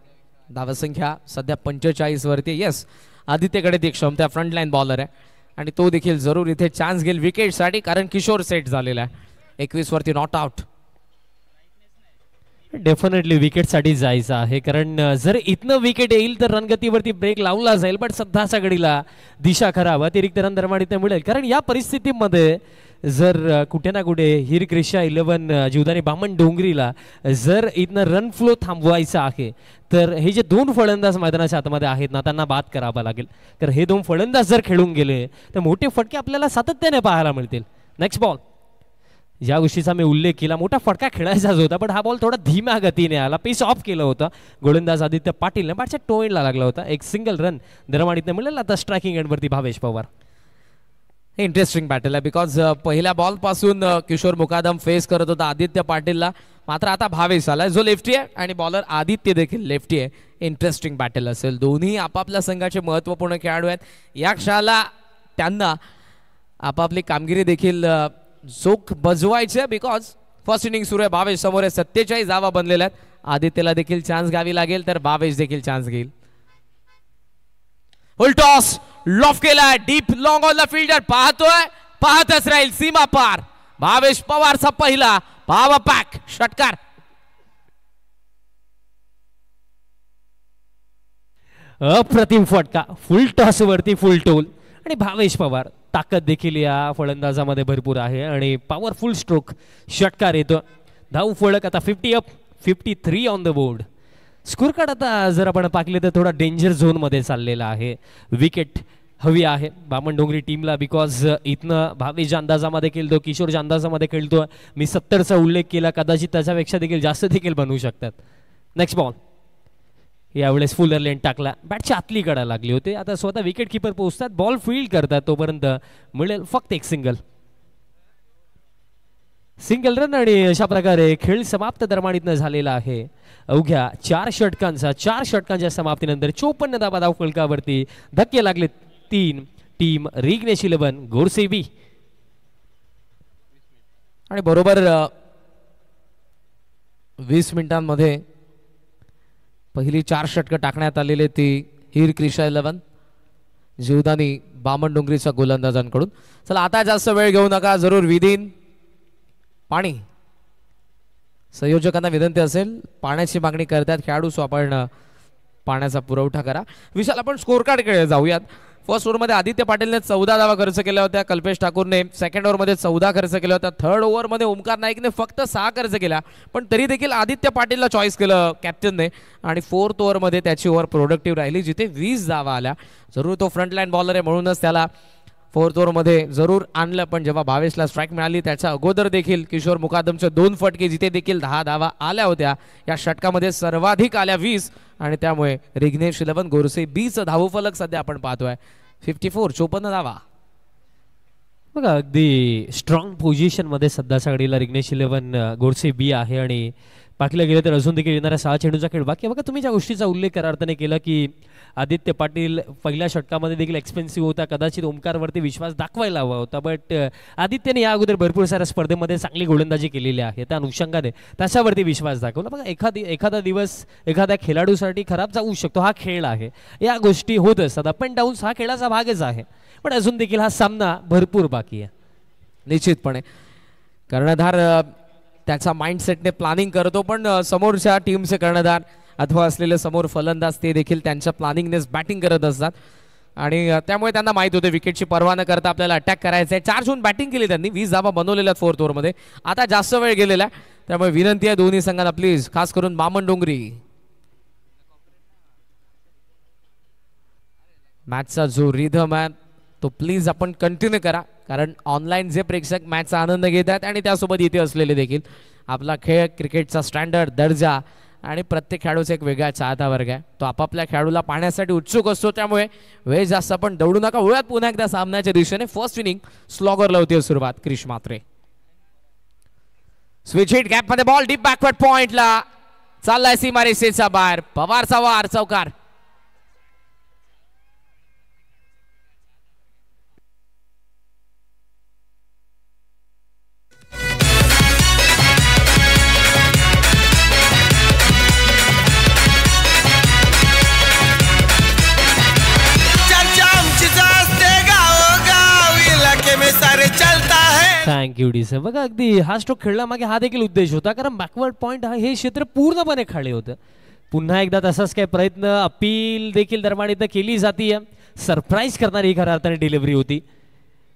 धावसंख्या सध्या 45 वरती. येस, आदित्यकडे ती क्षमता, फ्रंटलाईन बॉलर आहे आणि तो देखील जरूर इथे चान्स घेईल विकेटसाठी कारण किशोर सेट झालेला आहे. 21 वरती नॉट आउट. डेफिनेटली विकेटसाठी जायचं आहे कारण जर इथनं विकेट येईल तर रणगतीवरती ब्रेक लावला जाईल. पण सध्याच्या घडीला दिशा खराब, अतिरिक्त रन दरम्यान इथे मिळेल कारण या परिस्थितीमध्ये जर कुठे ना कुठे हिरक्रिशा 11 जीवदानी बामण डोंगरीला जर इथनं रन फ्लो थांबवायचा आहे तर हे जे 2 फलंदाज मैदानाच्या आतमध्ये आहेत ना त्यांना बाद करावा लागेल. तर हे 2 फलंदाज जर खेळून गेले तर मोठे फटके आपल्याला सातत्याने पाहायला मिळतील. Next ball. या गोष्टीचा मी उल्लेख केला, मोठा फटका खेळायचाच होता पण हा बॉल थोडा धीम्या गतीने आला. पेस ऑफ केलं होतं गोलंदाज आदित्य पाटीलने. बॅटच्या टोएंडला लागला होता. एक सिंगल रन दरम्यान मिळेल. आता स्ट्रायकिंग एंडवरती भावेश पवार. इंटरेस्टिंग बॅटल आहे बिकॉज पहिल्या बॉल पासून किशोर मुकादम फेस करत होता आदित्य पाटीलला. मात्र आता भावेश आलाय जो लेफ्टी आहे आणि बॉलर आदित्य देखील लेफ्टी आहे. इंटरेस्टिंग बॅटल असेल. दोन्ही आपापल्या संघाचे महत्त्वपूर्ण खेळाडू आहेत. या क्षणाला त्यांना आपापली कामगिरी देखील चोख बजवायचे बिकॉज फर्स्ट इनिंग सुरू आहे. भावेश समोर 47 धावा बनलेल्या आहेत. आदित्यला देखील चान्स घ्यावी लागेल तर भावेश देखील चान्स घेईल. फुल टॉस लॉफ केलाय deep long on the fielder पाहतोय, पाहतच राहील सीमा पार. भावेश पवारचा पहिला पॉवर पॅक षटकार. अप्रतिम फटका. फुल टॉस वरती फुल टोल आणि भावेश पवार. ताकद देखील या फलंदाजामध्ये भरपूर आहे आणि पॉवरफुल स्ट्रोक षटकार येतो. धाव फलक आता 50 up, 53 on the board. Score card आता जर आपण पाहिले तर थोडा डेंजर झोन मध्ये चाललेला आहे. विकेट हवी आहे बामणडोंगरी टीमला बिकॉज इथनं भावेशच्या अंदाजामध्ये खेळतो, किशोरच्या अंदाजामध्ये खेळतो. मी 70चा उल्लेख केला, कदाचित त्याच्यापेक्षा देखील जास्त देखील बनवू शकतात. Next ball. यावेळेस फुलर लेन टाकला. बॅटच्या आतली कडा लागली होती. आता स्वतः विकेट किपर पोहोचतात, बॉल फील्ड करतात. तोपर्यंत मिळेल फक्त एक सिंगल रन आणि अशा प्रकारे खेळ समाप्त दरम्यान झालेला आहे. अवघ्या 4 षटकांच्या समाप्तीनंतर 54 धावा धाव फलकावरती. धक्के लागले 3. टीम रिग्नेश 11 गोरसई बी. आणि बरोबर 20 मिनिटांमध्ये पहिली 4 षटकं टाकण्यात आलेली ती हिरक्रिशा 11 जीवदानी बामणडोंगरीच्या गोलंदाजांकडून. चला आता जास्त वेळ घेऊ नका. जरूर विधीन पाणी. संयोजकांना विनंती असेल, पाण्याची मागणी करतात खेळाडू, सो आपण पाण्याचा पुरवठा करा. विशाल, आपण स्कोर कार्डकडे जाऊयात. फर्स्ट ओव्हरमध्ये आदित्य पाटीलने 14 धावा खर्च केल्या होत्या. कल्पेश ठाकूरने सेकंड ओव्हरमध्ये 14 खर्च केल्या होत्या. थर्ड ओव्हरमध्ये ओमकार नाईकने फक्त 6 खर्च केल्या. पण तरी देखील आदित्य पाटीलला चॉईस केलं कॅप्टनने आणि फोर्थ ओव्हरमध्ये त्याची ओव्हर प्रोडक्टिव्ह राहिली जिथे 20 धावा आल्या. जरूर तो फ्रंटलाईन बॉलर आहे म्हणूनच त्याला फोर्थ ओव्हरमध्ये जरूर आणलं, पण जेव्हा भावेशला स्ट्राईक मिळाली त्याच्या अगोदर देखील किशोर मुकादमचे 2 फटके, जिथे देखील 10 धावा आल्या होत्या. या षटकामध्ये सर्वाधिक आल्या 20 आणि त्यामुळे रिग्नेश 11 गोरसे बीचं धावफलक सध्या आपण पाहतोय 54, 54 धावा. बघा अगदी स्ट्रॉंग पोझिशन मध्ये सध्याच्या घडीला रिग्नेश 11 गोडसे बी आहे आणि पाटील गेले तर अजून देखील येणाऱ्या 6 चेंडूचा खेळ बाकी. बघा तुम्ही ज्या गोष्टीचा उल्लेख करार्थाने केला की आदित्य पाटील पहिल्या षटकामध्ये देखील एक्सपेन्सिव्ह होता, कदाचित ओमकारवरती विश्वास दाखवायला हवा होता, बट आदित्यने या अगोदर भरपूर साऱ्या स्पर्धेमध्ये चांगली गोलंदाजी केलेली आहे, त्या अनुषंगाने त्याच्यावरती विश्वास दाखवला. बघा एखादा दिवस एखाद्या खेळाडूसाठी खराब जाऊ शकतो, हा खेळ आहे, या गोष्टी होत असतात, अप अँड डाऊन्स हा खेळाचा भागच आहे, पण अजून देखील हा सामना भरपूर बाकी आहे. निश्चितपणे कर्णधार त्याचा माइंडसेटने प्लॅनिंग करतो, पण समोरच्या टीमचे कर्णधार अथवा असलेले समोर फलंदाज ते देखील त्यांच्या प्लॅनिंगनेच बॅटिंग करत असतात आणि त्यामुळे त्यांना माहीत होते विकेटची पर्वा न करता आपल्याला अटॅक करायचा आहे. 4 जून बॅटिंग केली त्यांनी, 20 धावा बनवलेल्या आहेत फोर्थ ओव्हरमध्ये. आता जास्त वेळ गेलेला आहे, त्यामुळे विनंती आहे दोन्ही संघांना प्लीज, खास करून बामण डोंगरी, मॅचचा जो रिदम आहे तो प्लीज आपण कंटिन्यू करा, कारण ऑनलाईन जे प्रेक्षक मॅचचा आनंद घेत आहेत आणि त्यासोबत इथे असलेले देखील, आपला खेळ क्रिकेटचा स्टँडर्ड दर्जा आणि प्रत्येक खेळाडूचा एक वेगळा चाहता वर्ग आहे, तो आपापल्या खेळाडूला पाहण्यासाठी उत्सुक असतो. त्यामुळे वेळ जास्त आपण दौडू नका, वळूयात पुन्हा एकदा सामन्याच्या दिशेने. फर्स्ट इनिंग स्लॉगरला होती सुरुवात. क्रिश मात्रे स्विच हिट गॅप मध्ये बॉल डीप बॅकवर्ड पॉइंटला चाललाय सीमारेषेच्या बाहेर, पवारचा वार चौकार. Thank you D sir. बघा अगदी हा स्ट्रोक खेळला मागे हा देखील उद्देश होता, कारण बॅकवर्ड पॉइंट हे क्षेत्र पूर्णपणे खाली होतं. पुन्हा एकदा तसाच काय प्रयत्न, अपील देखील दरम्यान इथं केली जाते, सरप्राईज करणारी ही खऱ्या अर्थाने डिलिव्हरी होती.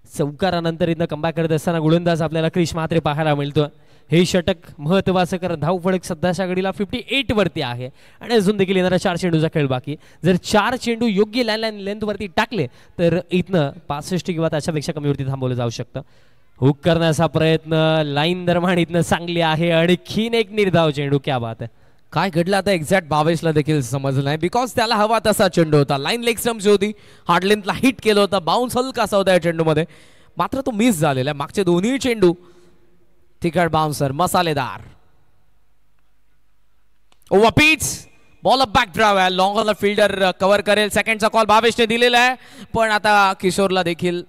चौकारानंतर इथं कमबॅक करत असताना गोलंदाज आपल्याला क्रिश म्हात्रे पाहायला मिळतो. हे षटक महत्वाचं, कारण धावफलक सध्याच्या घडीला 58 वरती आहे आणि अजून देखील येणारा 4 चेंडूचा खेळ बाकी. जर 4 चेंडू योग्य लँड लेंथ वरती टाकले तर इथनं 65 किंवा त्याच्यापेक्षा कमीवरती थांबवलं जाऊ शकतं. हुक करण्याचा प्रयत्न, लाईन दरम्यान इथनं चांगली आहे, आणखीन एक निर्धाव चेंडू. क्या बात आहे. काय घडलं आता एक्झॅक्ट भावेशला देखील समजलं नाही, बिकॉज त्याला हवा तसा चेंडू होता, लाईन लेग स्टम्पची होती, हार्ड लेंथला हिट केलं होतं, बाउन्स हलकासा होता या चेंडूमध्ये, मात्र तो मिस झालेला आहे. मागचे दोन्ही चेंडू तिकड बाउन्सर मसालेदार. Over pitch ball up back drive आहे, लॉंग ऑन फिल्डर कव्हर करेल. सेकंडचा कॉल भावेशने दिलेला आहे, पण आता किशोरला देखील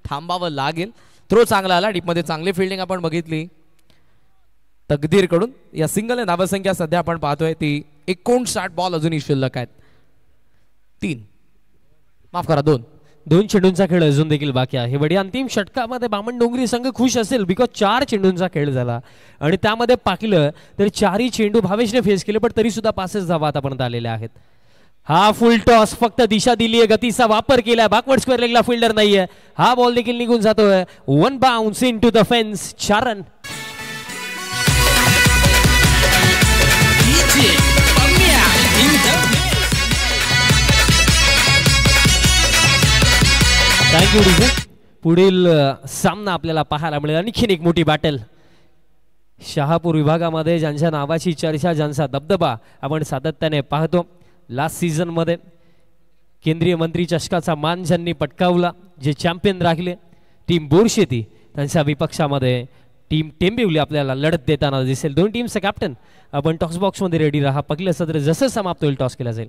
थांबावं लागेल. थ्रो चांगला आला, डीपमध्ये चांगली फिल्डिंग आपण बघितली तकदीर कडून. या सिंगल धावसंख्या सध्या आपण पाहतोय ती 59 बॉल अजूनही शिल्लक आहेत. 2 चेंडूंचा खेळ अजून देखील बाकी आहे. बडी अंतिम षटकामध्ये बामण डोंगरी संघ खुश असेल, बिकॉज 4 चेंडूंचा खेळ झाला आणि त्यामध्ये पाहिलं तर 4ही चेंडू भावेशने फेस केले, पण तरी सुद्धा 5 धावा आतापर्यंत आलेल्या आहेत. हा फुल टॉस, फक्त दिशा दिलीये, गतीचा वापर केलाय, बॅकवर्ड स्क्वेअर लेगला फिल्डर नाहीये, हा बॉल देखील निघून जातोय. 1 bounce in to the fence, 4 run. Thank you DJ. पुढील सामना आपल्याला पाहायला मिळेल, आणखीन एक मोठी बॅटल. शहापूर विभागामध्ये ज्यांच्या नावाची चर्चा, ज्यांचा दबदबा आपण सातत्याने पाहतो, लास्ट सीझन मध्ये केंद्रीय मंत्री चषकाचा मान ज्यांनी पटकावला, जे चॅम्पियन राहिले, टीम बोरशेती, त्यांच्या विपक्षामध्ये टीम टेंबिवली आपल्याला लढत देताना दिसेल. 2 टीमचे कॅप्टन आपण टॉस बॉक्स मध्ये रेडी राहा. पहिलं सत्र जसं समाप्त होईल टॉस केला जाईल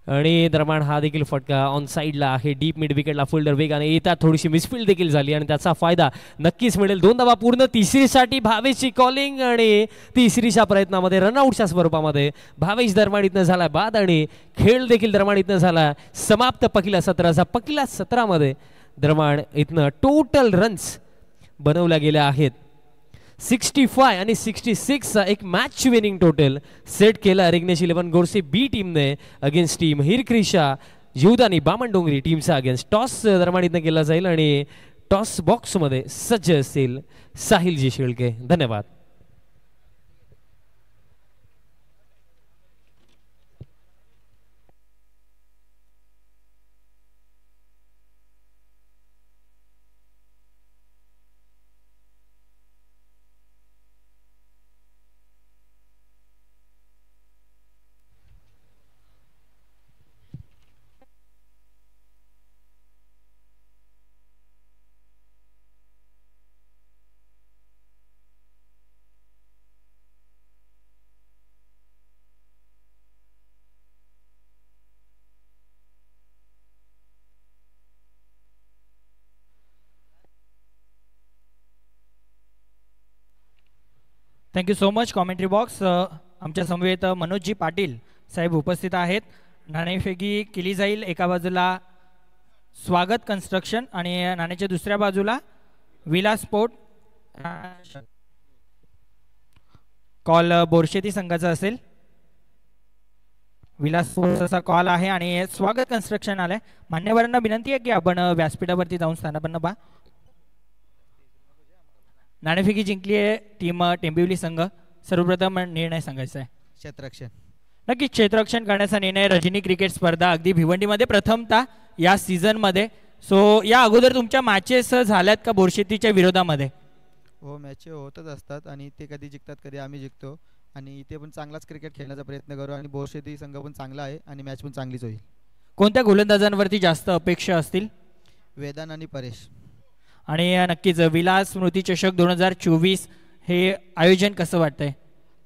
आणि दरम्यान हा देखील फटका ऑन साईडला आहे. डीप मिड विकेटला फिल्डर वेगाने येतात, थोडीशी मिसफिल्ड देखील झाली आणि त्याचा फायदा नक्कीच मिळेल. 2 धावा पूर्ण. तिसरीसाठी भावेशची कॉलिंग आणि तिसरीच्या प्रयत्नामध्ये रनआउटच्या स्वरूपामध्ये भावेश दरम्यान इथनं झाला बाद आणि खेळ देखील दरम्यान इथनं झाला समाप्त. पहिल्या सत्राचा पहिल्या सत्रामध्ये दरम्यान इथनं टोटल रन्स बनवल्या गेल्या आहेत 65 आणि 66 एक मॅच विनिंग टोटल सेट केला रिग्नेश 11 गोडसे बी टीमने अगेन्स्ट टीम हिरक्रिशा जीवदानी बामण डोंगरी टीमचा अगेन्स्ट. टॉस दरम्यान इथनं केला जाईल आणि टॉस बॉक्स मध्ये सज्ज असतील साहिलजी शेळके. धन्यवाद. Thank you so much commentary box. आमच्या समवेत मनोजजी पाटील साहेब उपस्थित आहेत. नाणेफेकी केली जाईल. एका बाजूला स्वागत कन्स्ट्रक्शन आणि नाण्याच्या दुसऱ्या बाजूला विलास स्पोर्ट. कॉल बोरशेती संघाचा असेल. विलास स्पोर्ट्स असा कॉल आहे आणि स्वागत कन्स्ट्रक्शन आलंय. मान्यवरांना विनंती आहे की आपण व्यासपीठावरती जाऊन स्थानापन्न पहा. नाणेफेकी जिंकली आहे टीम टेंबिवली संघ. सर्वप्रथम निर्णय सांगायचा आहे. क्षेत्ररक्षण. नक्की क्षेत्ररक्षण करण्याचा निर्णय. रजनी क्रिकेट स्पर्धा अगदी भिवंडीमध्ये प्रथमतः या सीझनमध्ये. सो या अगोदर तुमच्या मॅचेस झाल्यात का बोरशेतीच्या विरोधामध्ये? हो, मॅच होतच असतात आणि ते कधी जिंकतात कधी आम्ही जिंकतो आणि इथे पण चांगलाच क्रिकेट खेळण्याचा प्रयत्न करू आणि बोरशेती संघ पण चांगला आहे आणि मॅच पण चांगलीच होईल. कोणत्या गोलंदाजांवरती जास्त अपेक्षा असतील? वेदान आणि परेश. आणि नक्कीच विलास स्मृती चषक 2024 हे आयोजन कसं वाटतंय?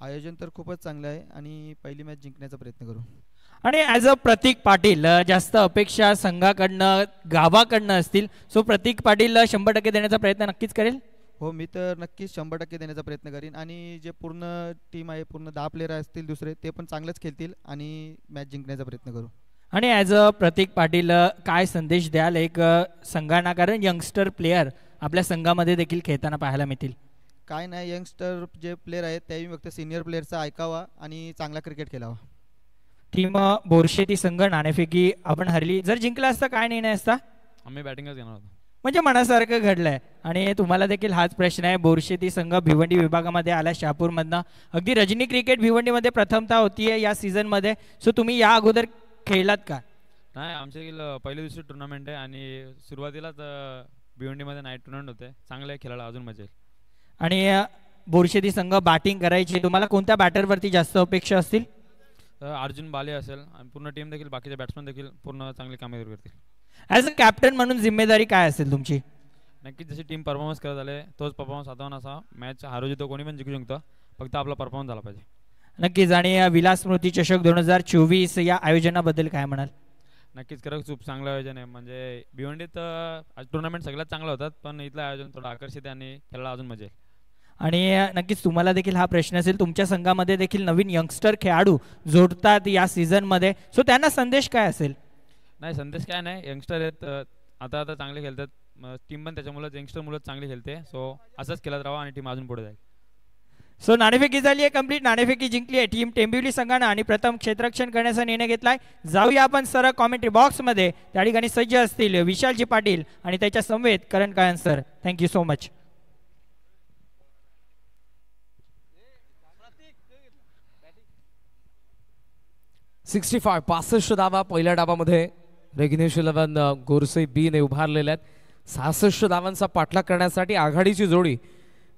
आयोजन तर खूपच चांगलं आहे आणि पहिली मॅच जिंकण्याचा प्रयत्न करू. आणि ॲज अ प्रतीक पाटील जास्त अपेक्षा संघाकडनं गावाकडनं असतील. सो प्रतीक पाटील 100% देण्याचा प्रयत्न नक्कीच करेल. हो, मी तर नक्कीच 100% देण्याचा प्रयत्न करीन आणि जे पूर्ण टीम आहे, पूर्ण 10 प्लेयर असतील दुसरे, ते पण चांगलंच खेळतील आणि मॅच जिंकण्याचा प्रयत्न करू. आणि ॲज अ प्रतीक पाटील काय संदेश द्याल एक संघांना? कारण यंगस्टर प्लेयर आपल्या संघामध्ये देखील खेळताना पाहायला मिळतील. काय नाही, यंगस्टर जे प्लेयर आहेत त्याही फक्त सिनियर प्लेयरचा ऐकावा आणि चांगला क्रिकेट खेळावा. टीम बोरशेती संघ नाणेफेकी आपण हरली. जर जिंकला असता काय निर्णय असता? आम्ही बॅटिंगच घेणार होतो. म्हणजे मनासारखं घडलंय. आणि तुम्हाला देखील हाच प्रश्न आहे. बोरशेती संघ भिवंडी विभागामध्ये आला शहापूरमधनं. अगदी रजनी क्रिकेट भिवंडीमध्ये प्रथमतः होतीये या सीझनमध्ये. सो तुम्ही या अगोदर खेळलात का? नाही, आमच्या पहिली दुसरी टुर्नामेंट आहे आणि सुरुवातीलाच भिवंडीमध्ये नाईट टुर्नामेंट होते. चांगलं आहे, खेळायला अजून मजा येईल. आणि बोरशेती संघ बॅटिंग करायची. तुम्हाला कोणत्या बॅटरवरती जास्त अपेक्षा असतील? अर्जुन बाले असेल आणि पूर्ण टीम देखील, बाकीचे बॅट्समन देखील पूर्ण चांगली कामगिरी करतील. ॲज अ कॅप्टन म्हणून जिम्मेदारी काय असेल तुमची? नक्कीच जशी टीम परफॉर्मन्स करत आले तोच परफॉर्मन्स साधारण असा. मॅच हारू जितो कोणी पण जिंकू शकतं, फक्त आपला परफॉर्मन्स झाला पाहिजे. नक्कीच. आणि विलास स्मृती चषक 2024 या आयोजनाबद्दल काय म्हणाल? नक्कीच, खरंच खूप चांगलं आयोजन आहे. म्हणजे भिवंडीत टुर्नामेंट सगळ्यात चांगलं होतात, पण इथलं आयोजन थोडं आकर्षित आहे आणि खेळायला अजून मजा येईल. आणि नक्कीच तुम्हाला देखील हा प्रश्न असेल. तुमच्या संघामध्ये देखील नवीन यंगस्टर खेळाडू जोडतात या सीझनमध्ये. सो त्यांना संदेश काय असेल? नाही, संदेश काय नाही, यंगस्टर आहेत, आता आता चांगले खेळतात. टीम पण त्याच्यामुळे यंगस्टर मुलं चांगली खेळते. सो असंच खेळत राहा आणि टीम अजून पुढे जाईल. सो नाणेफेकी झाली आहे कंप्लीट. नाणेफेकी जिंकली आहे टीम टेंबिवली संघानं आणि प्रथम क्षेत्ररक्षण करण्याचा निर्णय घेतलाय. जाऊया आपण सर कॉमेंट्री बॉक्समध्ये. त्या ठिकाणी सज्ज असतील विशालजी पाटील आणि त्याच्या समवेत करण कायन सर. Thank you so much. $65 65 धावा पहिल्या डावामध्ये रेग्नेश 11 गोरसे बी ने उभारलेल्या आहेत. 66 धावांचा पाठलाग करण्यासाठी आघाडीची जोडी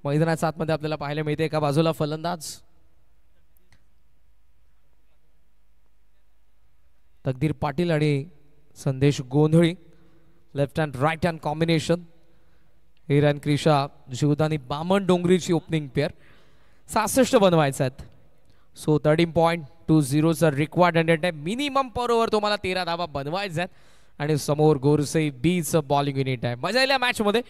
मैदानाच्या आतमध्ये आपल्याला पाहायला मिळते. एका बाजूला फलंदाज तकदीर पाटील आणि Sandesh Gondhali. Left hand right hand combination. Hiran Krisha Jivdani बामण डोंगरीची ओपनिंग पेअर. 66 बनवायचे आहेत. सो 13.20 रिक्वायर्ड हंड्रेड आहे. मिनिमम पर ओव्हर तुम्हाला 13 धावा बनवायच्या आहेत. आणि समोर गोरसे बीचं बॉलिंग युनिट आहे. मजा येईल या मॅचमध्ये,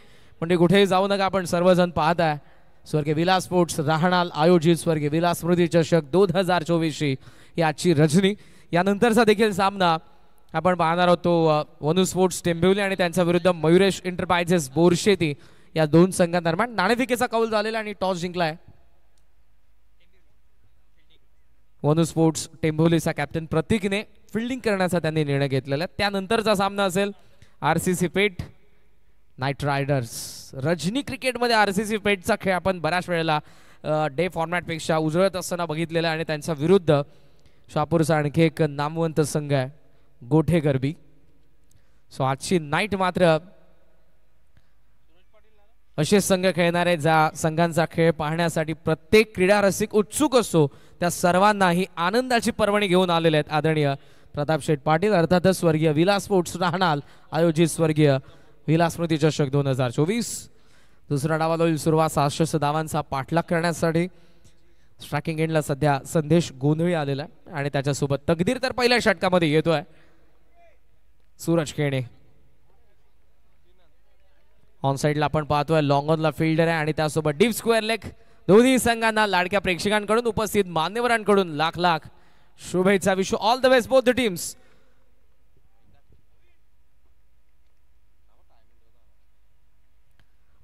म्हणजे कुठेही जाऊ नका. आपण सर्वजण पाहत आहे स्वर्गीय विलास स्पोर्ट्स राहणाल आयोजित स्वर्गीय विलास स्मृती चषक 2024 ही आजची रजनी. यानंतरचा देखील सामना आपण पाहणार होतो वनू स्पोर्ट्स टेंबिवली आणि त्यांच्या विरुद्ध मयुरेश एंटरप्राइजेस बोरशेती या दोन संघांदरम्यान. नाणेफेकीचा कौल झालेला आणि टॉस जिंकलाय वनू स्पोर्ट्स टेंबिवलीचा कॅप्टन प्रतीकने. फिल्डिंग करण्याचा त्यांनी निर्णय घेतलेला. त्यानंतरचा सामना असेल RCC पेठ नाईट रायडर्स. रजनी क्रिकेटमध्ये RCC पेठचा खेळ आपण बऱ्याच वेळेला डे फॉर्मॅटपेक्षा उजळत असताना बघितलेला आणि त्यांच्या विरुद्ध शहापूरचा आणखी एक नामवंत संघ आहे गोठे गरबी. सो आजची नाईट मात्र असे संघ खेळणारे ज्या संघांचा खेळ पाहण्यासाठी प्रत्येक क्रीडा रसिक उत्सुक असतो. त्या सर्वांनाही आनंदाची पर्वणी घेऊन आलेले आहेत आदरणीय प्रताप शेठ पाटील, अर्थातच स्वर्गीय विलास स्पोर्ट्स राहणाल आयोजित स्वर्गीय विलास स्मृती चषक 2024. दुसरा डावाला होईल सुरुवात. 66 धावांचा पाठलाग करण्यासाठी स्ट्रायकिंग एंडला सध्या संदेश गोंधळी आलेला आहे आणि त्याच्यासोबत तकदीर तर पहिल्या षटकामध्ये येतोय. सूरज खेणे ऑन साइडला आपण पाहतोय. लॉंग ऑनला फिल्डर आहे आणि त्यासोबत डीप स्क्वेअर लेग दोन्ही संघांना लाडक्या प्रेक्षकांकडून उपस्थित मान्यवरांकडून लाख लाख शुभेच्छा. Wish all the best both the teams.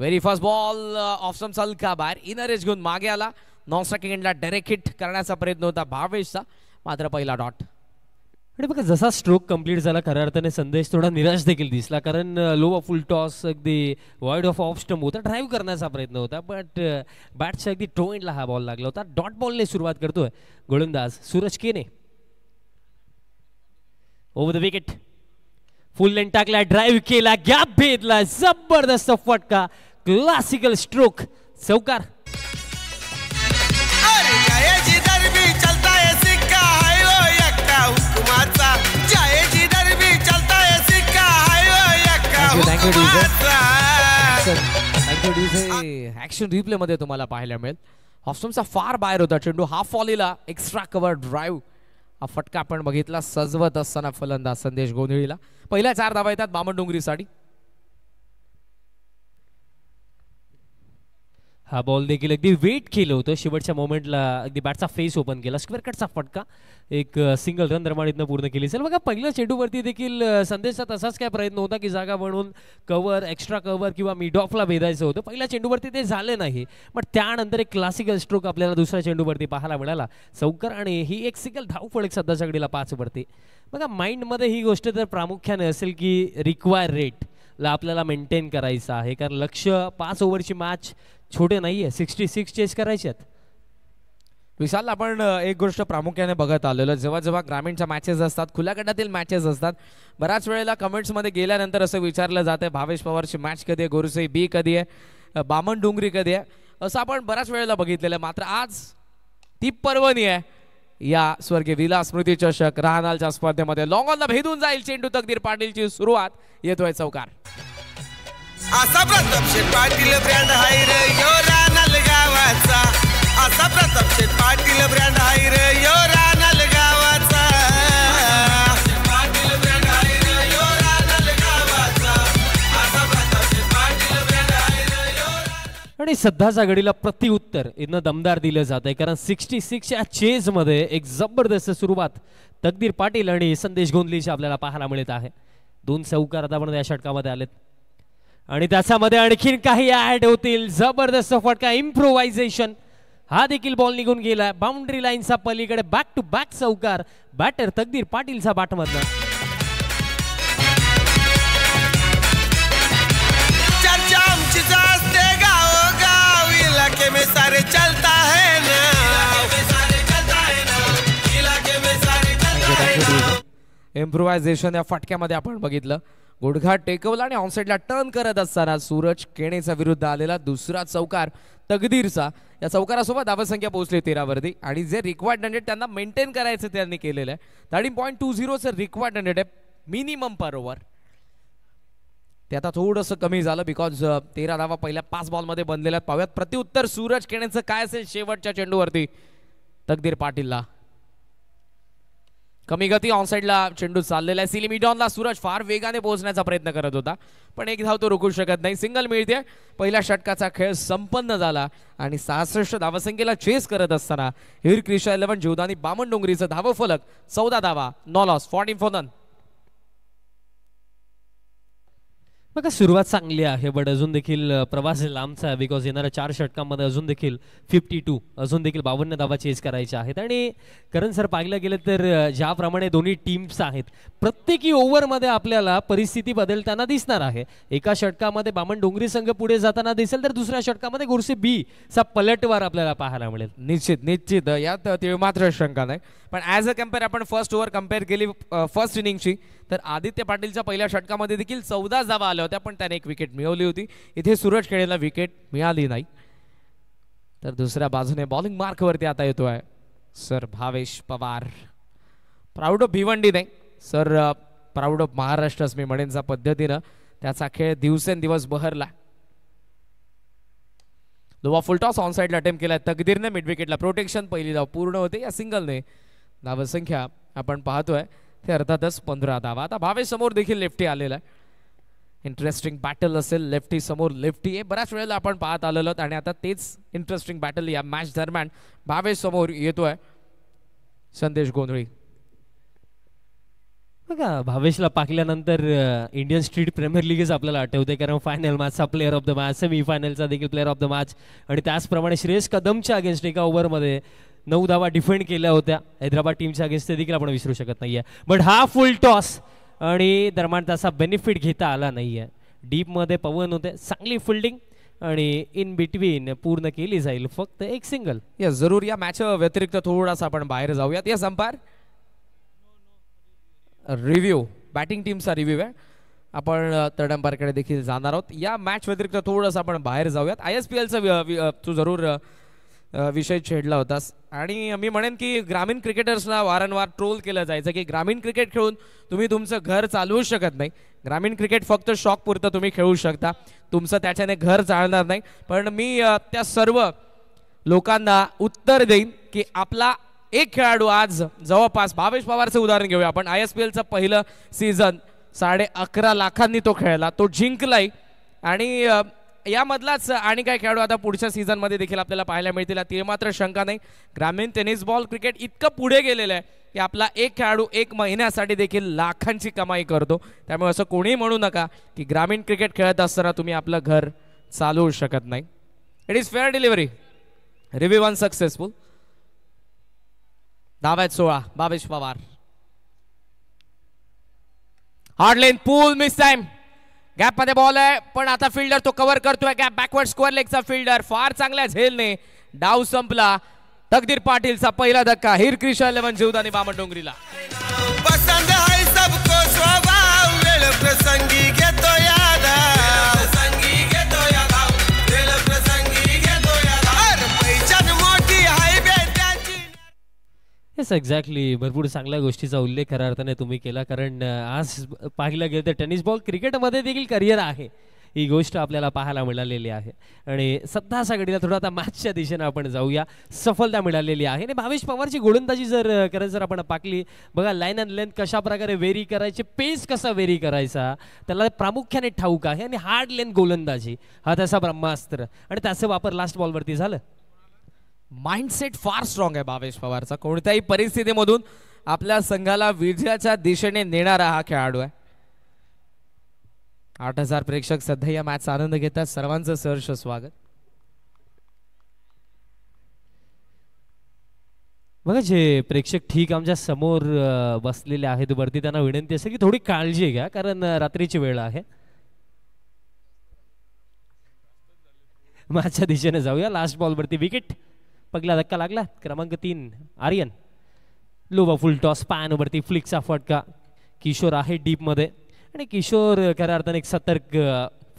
Very fast ball off सम सलका बाहेर इनर एज घेऊन मागे आला. 9 सेकंडला डायरेक्ट हिट करण्याचा प्रयत्न होता भावेशचा, मात्र पहिला डॉट. आणि बघा जसा स्ट्रोक कंप्लीट झाला खऱ्या अर्थाने संदेश थोडा निराश देखील दिसला, कारण लो फुल टॉस अगदी वाईड ऑफ ऑफ स्टंप होता, ड्राईव्ह करण्याचा प्रयत्न होता, बट बॅटच्या अगदी टोएंडला हा बॉल लागला होता. डॉट बॉलने सुरुवात करतोय गोलंदाज सूरज केने. ओव्हर द विकेट फुल लेन टाकला, ड्राईव्ह केला, गॅप भेदला, जबरदस्त फटका, क्लासिकल स्ट्रोक, चौकार. ऍक्शन रिप्ले मध्ये तुम्हाला पाहायला मिळेल. ऑफस्टमचा फार बाहेर होता चेंडू, हाफ फॉलीला एक्स्ट्रा कव्हर ड्राईव्ह, हा फटका आपण बघितला सजवत असताना फलंदाज संदेश गोंधळीला. पहिल्या 4 धावा येतात बामणडोंगरीसाठी. हा बॉल देखील अगदी वेट केलं होतं, शेवटच्या मोमेंटला अगदी बॅटचा फेस ओपन केला, स्क्वेअर कटचा फटका, एक सिंगल रन रमाडीतनं पूर्ण केली. चल बघा पहिल्या चेंडूवरती देखील संदेशचा तसाच काय प्रयत्न होता की जागा बनवून कव्हर, एक्स्ट्रा कव्हर किंवा मिड ऑफला भेदायचं होतं. पहिल्या चेंडूवरती ते झाले नाही, पण त्यानंतर एक क्लासिकल स्ट्रोक आपल्याला दुसऱ्या चेंडूवरती पाहायला मिळाला, चौकार, आणि ही एक सिंगल धावफलक सध्याच्या घडीला 5 वरती. बघा माइंडमध्ये ही गोष्ट तर प्रामुख्याने असेल की रिक्वायर रेट ला आपल्याला मेंटेन करायचं आहे, कारण लक्ष 5 ओव्हरची मॅच छोटे नाहीये, 66 चेस करायचे आहेत. विशाल आपण एक गोष्ट प्रामुख्याने बघत आलेलो, जेव्हा जेव्हा ग्रामीणच्या मॅचेस असतात, खुल्या गटातील मॅचेस असतात, बऱ्याच वेळेला कमेंट्समध्ये गेल्यानंतर असं विचारलं जातं भावेश पवारची मॅच कधी आहे, गोरुसई बी कधी आहे, बामणडोंगरी कधी आहे, असं आपण बऱ्याच वेळेला बघितलेलं. मात्र आज ती पर्वणी आहे या स्वर्गीय विलास स्मृती चषक राहनालच्या स्पर्धेमध्ये. लॉंग ऑनला भेदून जाईल चेंडू, तकदीर पाटीलची सुरुवात, येतोय चौकार. असा प्रताप शेठ पाटील ब्रँड हाय रे यो रानाल गावाचा. असा प्रताप शेठ पाटील ब्रँड हाय रे यो रानाल गावाचा. पाटील ब्रँड हाय रे यो रानाल गावाचा. असा प्रताप शेठ पाटील ब्रँड हाय रे यो. आणि सध्याच्या घडीला प्रतिउत्तर इथनं दमदार दिलं जात आहे, कारण 66 च्या चेज मध्ये एक जबरदस्त सुरुवात तकदीर पाटील आणि संदेश गोंधलीची आपल्याला पाहायला मिळत आहे. 2 चौकार आतापर्यंत या षटकामध्ये आलेत, आणि त्याच्यामध्ये आणखीन काही ऍड होतील. जबरदस्त फटका, इम्प्रोव्हायझेशन, हा देखील बॉल निघून गेला बाउंड्री लाईनचा पलीकडे. बॅक टू बॅक चौकार, बॅटर तकदीर पाटीलचा बॅटमधनं. चर्चा आमची असते गावोगाव, इलाके में सारे चलता है ना. इम्प्रोव्हायझेशन या फटक्यामध्ये आपण बघितलं, गुडघा टेकवला आणि ऑनसाइडला टर्न करत असताना सूरज केणेचा विरुद्ध आलेला दुसरा चौकार तकदीरचा. या चौकारासोबत धावसंख्या पोहोचली 13 वरती, आणि जे रिक्वायर्ड 100 त्यांना मेंटेन करायचं त्यांनी केलेलं आहे. 13.20 रिक्वायर्ड 100 आहे मिनिमम पर ओव्हर. ते आता थोडंसं कमी झालं बिकॉज 13 धावा पहिल्या 5 बॉलमध्ये बनलेल्या. पाहूयात प्रतिउत्तर सूरज केणेचं काय असेल शेवटच्या चेंडूवरती तकदीर पाटीलला. कमी गती ऑनसाइडला चेंडू चाललेला आहे. सिली मिडॉनला सूरज फार वेगाने पोहोचण्याचा प्रयत्न करत होता, पण एक धाव तो रोखू शकत नाही. सिंगल मिळते. पहिल्या षटकाचा खेळ संपन्न झाला आणि 66 धावसंख्येला चेस करत असताना हिर क्रिशा 11 जीवदानी बामणडोंगरीचं धावफलक 14 धावा, नो लॉस, 14 फॉर नन. बघा सुरुवात चांगली आहे, बट अजून देखील प्रवास लांबचा आहे, बिकॉज येणाऱ्या 4 षटकांमध्ये अजून देखील 52 अजून देखील 52 धावा चेस करायच्या आहेत. आणि करण सर पाहिलं गेलं तर ज्याप्रमाणे दोन्ही टीम्स आहेत, प्रत्येकी ओव्हरमध्ये आपल्याला परिस्थिती बदलताना दिसणार आहे. एका षटकामध्ये बामणडोंगरी संघ पुढे जाताना दिसेल, तर दुसऱ्या षटकामध्ये गोरसे बी चा पलटवार आपल्याला पाहायला मिळेल. निश्चित यात मात्र शंका नाही, पण ॲज अ कम्पेअर आपण फर्स्ट ओव्हर कम्पेअर केली फर्स्ट इनिंगची, तर आदित्य पाटीलच्या पहिल्या षटकामध्ये देखील 14 धावा आल्या होत्या, पण त्याने एक विकेट मिळवली होती. इथे सूरज केणेला विकेट मिळाली नाही. तर दुसऱ्या बाजूने बॉलिंग मार्कवरती आता येतोय sir Bhavesh Pawar. Proud of Bhiwandi नाही सर, प्राऊड ऑफ महाराष्ट्र मी म्हणेनच्या पद्धतीनं त्याचा खेळ दिवसेंदिवस बहरला. लोवा फुलटॉस ऑन साइडला अटेम्प्ट केला तकदीरने मिड विकेटला प्रोटेक्शन. पहिली धाव पूर्ण होते या सिंगलने. धावसंख्या आपण पाहतोय ते अर्थातच 15 धावा. आता भावेश समोर देखील लेफ्टी आलेला आहे. इंटरेस्टिंग बॅटल असेल. लेफ्टी समोर लेफ्टी आहे, बऱ्याच वेळेला आपण पाहत आलेलो आहोत आणि आता तेच इंटरेस्टिंग बॅटल या मॅच दरम्यान भावेश समोर येतोय. संदेश गोंधळी बघा, भावेशला पाकल्यानंतर इंडियन स्ट्रीट प्रीमियर लीगच आपल्याला आठवते, कारण फायनल मॅचचा player of the match, semi फायनलचा देखील प्लेअर ऑफ द मॅच आणि त्याचप्रमाणे श्रेयस कदमच्या अगेन्स्ट एका ओव्हरमध्ये 9 धावा डिफेंड केल्या होत्या हैदराबाद टीमच्या अगेन्स्ट, ते देखील आपण विसरू शकत नाहीये. बट हा फुल टॉस आणि दरम्यान त्याचा बेनिफिट घेता आला नाहीये. डीपमध्ये पवन होते, चांगली फिल्डिंग आणि इन बिटवीन पूर्ण केली जाईल फक्त एक सिंगल. यस, जरूर या मॅच व्यतिरिक्त थोडासा आपण बाहेर जाऊयात. यस अंपायर, रिव्ह्यू बॅटिंग टीमचा रिव्ह्यू आहे, आपण थर्ड अंपायरकडे देखील जाणार आहोत. या मॅच व्यतिरिक्त थोडंसं आपण बाहेर जाऊयात. ISPLचा तू जरूर विषय छेडला होतास आणि मी म्हणेन की ग्रामीण क्रिकेटर्सना वारंवार ट्रोल केलं जायचं की ग्रामीण क्रिकेट खेळून तुम्ही तुमचं घर चालवू शकत नाही. ग्रामीण क्रिकेट फक्त शॉक पुरतं तुम्ही खेळू शकता, तुमचं त्याच्याने घर चालणार नाही. पण मी त्या सर्व लोकांना उत्तर देईन की आपला एक खेळाडू आज जवळपास भावेश पवारचं उदाहरण घेऊया आपण. ISPLचं पहिलं सीझन 11.5 लाखांनी तो खेळला, तो जिंकलाय आणि यामधलाच आणि काय खेळाडू आता पुढच्या सीझनमध्ये देखील आपल्याला पाहायला मिळतील, ती मात्र शंका नाही. ग्रामीण टेनिस बॉल क्रिकेट इतकं पुढे गेलेलं आहे की आपला एक खेळाडू 1 महिन्यासाठी देखील लाखांची कमाई करतो. त्यामुळे असं कोणीही म्हणू नका की ग्रामीण क्रिकेट खेळत असताना तुम्ही आपलं घर चालवू शकत नाही. It is fair delivery, review one successful. धावा 16 भावेश पवार. हार्ड लेन पूल मिस टाइम, गॅप मध्ये बॉल आहे पण आता फिल्डर तो कव्हर करतोय. गॅप बॅकवर्ड स्क्वेअर लेगचा फिल्डर फार चांगल्या झेलने डाव संपला. तकदीर पाटीलचा पहिला धक्का हिर क्रिशा 11 जीवदानी बामणडोंगरीला. पसंद है सबको स्वभाव, वेळ प्रसंगी घेतो याद, प्रसंगी घेतो याद, वेळ प्रसंगी घेतो याद. अरे पैशान मोठी हाय बेटाची. येस एक्झॅक्टली, भरपूर चांगल्या गोष्टीचा उल्लेख खऱ्या अर्थाने तुम्ही केला, कारण आज पाहिलं गेलं तर टेनिस बॉल क्रिकेटमध्ये देखील करिअर आहे, ही गोष्ट आपल्याला पाहायला मिळालेली आहे. आणि सध्याच्या घडीला थोडं आता मॅचच्या दिशेने आपण जाऊया. सफलता मिळालेली आहे आणि भावेश पवारची गोलंदाजी जर आपण पाकली बघा, लाईन अँड लेंथ कशा प्रकारे वेरी करायची, पेस कसा वेरी करायचा त्याला प्रामुख्याने ठाऊक आहे. आणि हार्ड लेंथ गोलंदाजी हा त्याचा ब्रह्मास्त्र आणि त्याचा वापर लास्ट बॉलवरती झालं. माइंडसेट फार स्ट्रॉंग आहे भावेश पवारचा, कोणत्याही परिस्थितीमधून आपल्या संघाला विजयाच्या दिशेने नेणारा हा खेळाडू आहे. 8000 प्रेक्षक सध्या या मॅचचा आनंद घेतात, सर्वांचं सहर्ष स्वागत. बघा, जे प्रेक्षक ठीक आमच्या समोर बसलेले आहेत वरती, त्यांना विनंती असेल की थोडी काळजी घ्या, कारण रात्रीची वेळ आहे. मॅचच्या दिशेने जाऊया. लास्ट बॉलवरती विकेट, पहिला धक्का लागला. क्रमांक 3 आर्यन, लोवा फुल टॉस पॅन वरती, फ्लिकचा फटका. किशोर आहे डीप मध्ये आणि किशोर खऱ्या अर्थाने एक सतर्क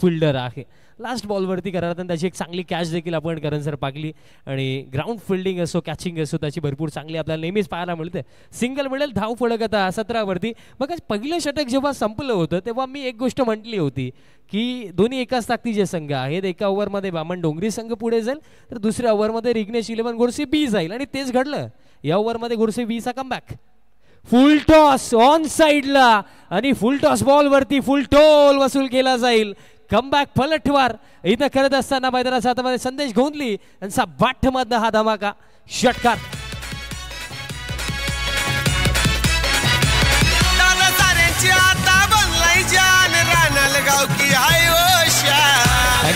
फिल्डर आहे. लास्ट बॉलवरती खऱ्या अर्थाने त्याची एक चांगली कॅच देखील आपण करण सर पाकली आणि ग्राउंड फिल्डिंग असो कॅचिंग असो त्याची भरपूर चांगली आपल्याला नेहमीच पाहायला मिळते. सिंगल मिळेल, धाव फलक आता 17 वरती. बघा, पहिलं षटक जेव्हा संपलं होतं तेव्हा मी एक गोष्ट म्हटली होती की दोन्ही एकाच ताकदीचे संघ आहेत. एका ओव्हरमध्ये बामणडोंगरी संघ पुढे जाईल तर दुसऱ्या ओव्हरमध्ये रिग्नेश 11 गोडसे बी जाईल आणि तेच घडलं. या ओव्हरमध्ये गोडसे बीचा कमबॅक. फुल टॉस ऑन साइडला आणि फुल टॉस बॉल वरती फुल टोल वसूल केला जाईल. कमबॅक पलटवार इथं करत असताना मैदानाच्या हातामध्ये संदेश गोंधली यांचा बाटमधनं हा धमाका षटकार.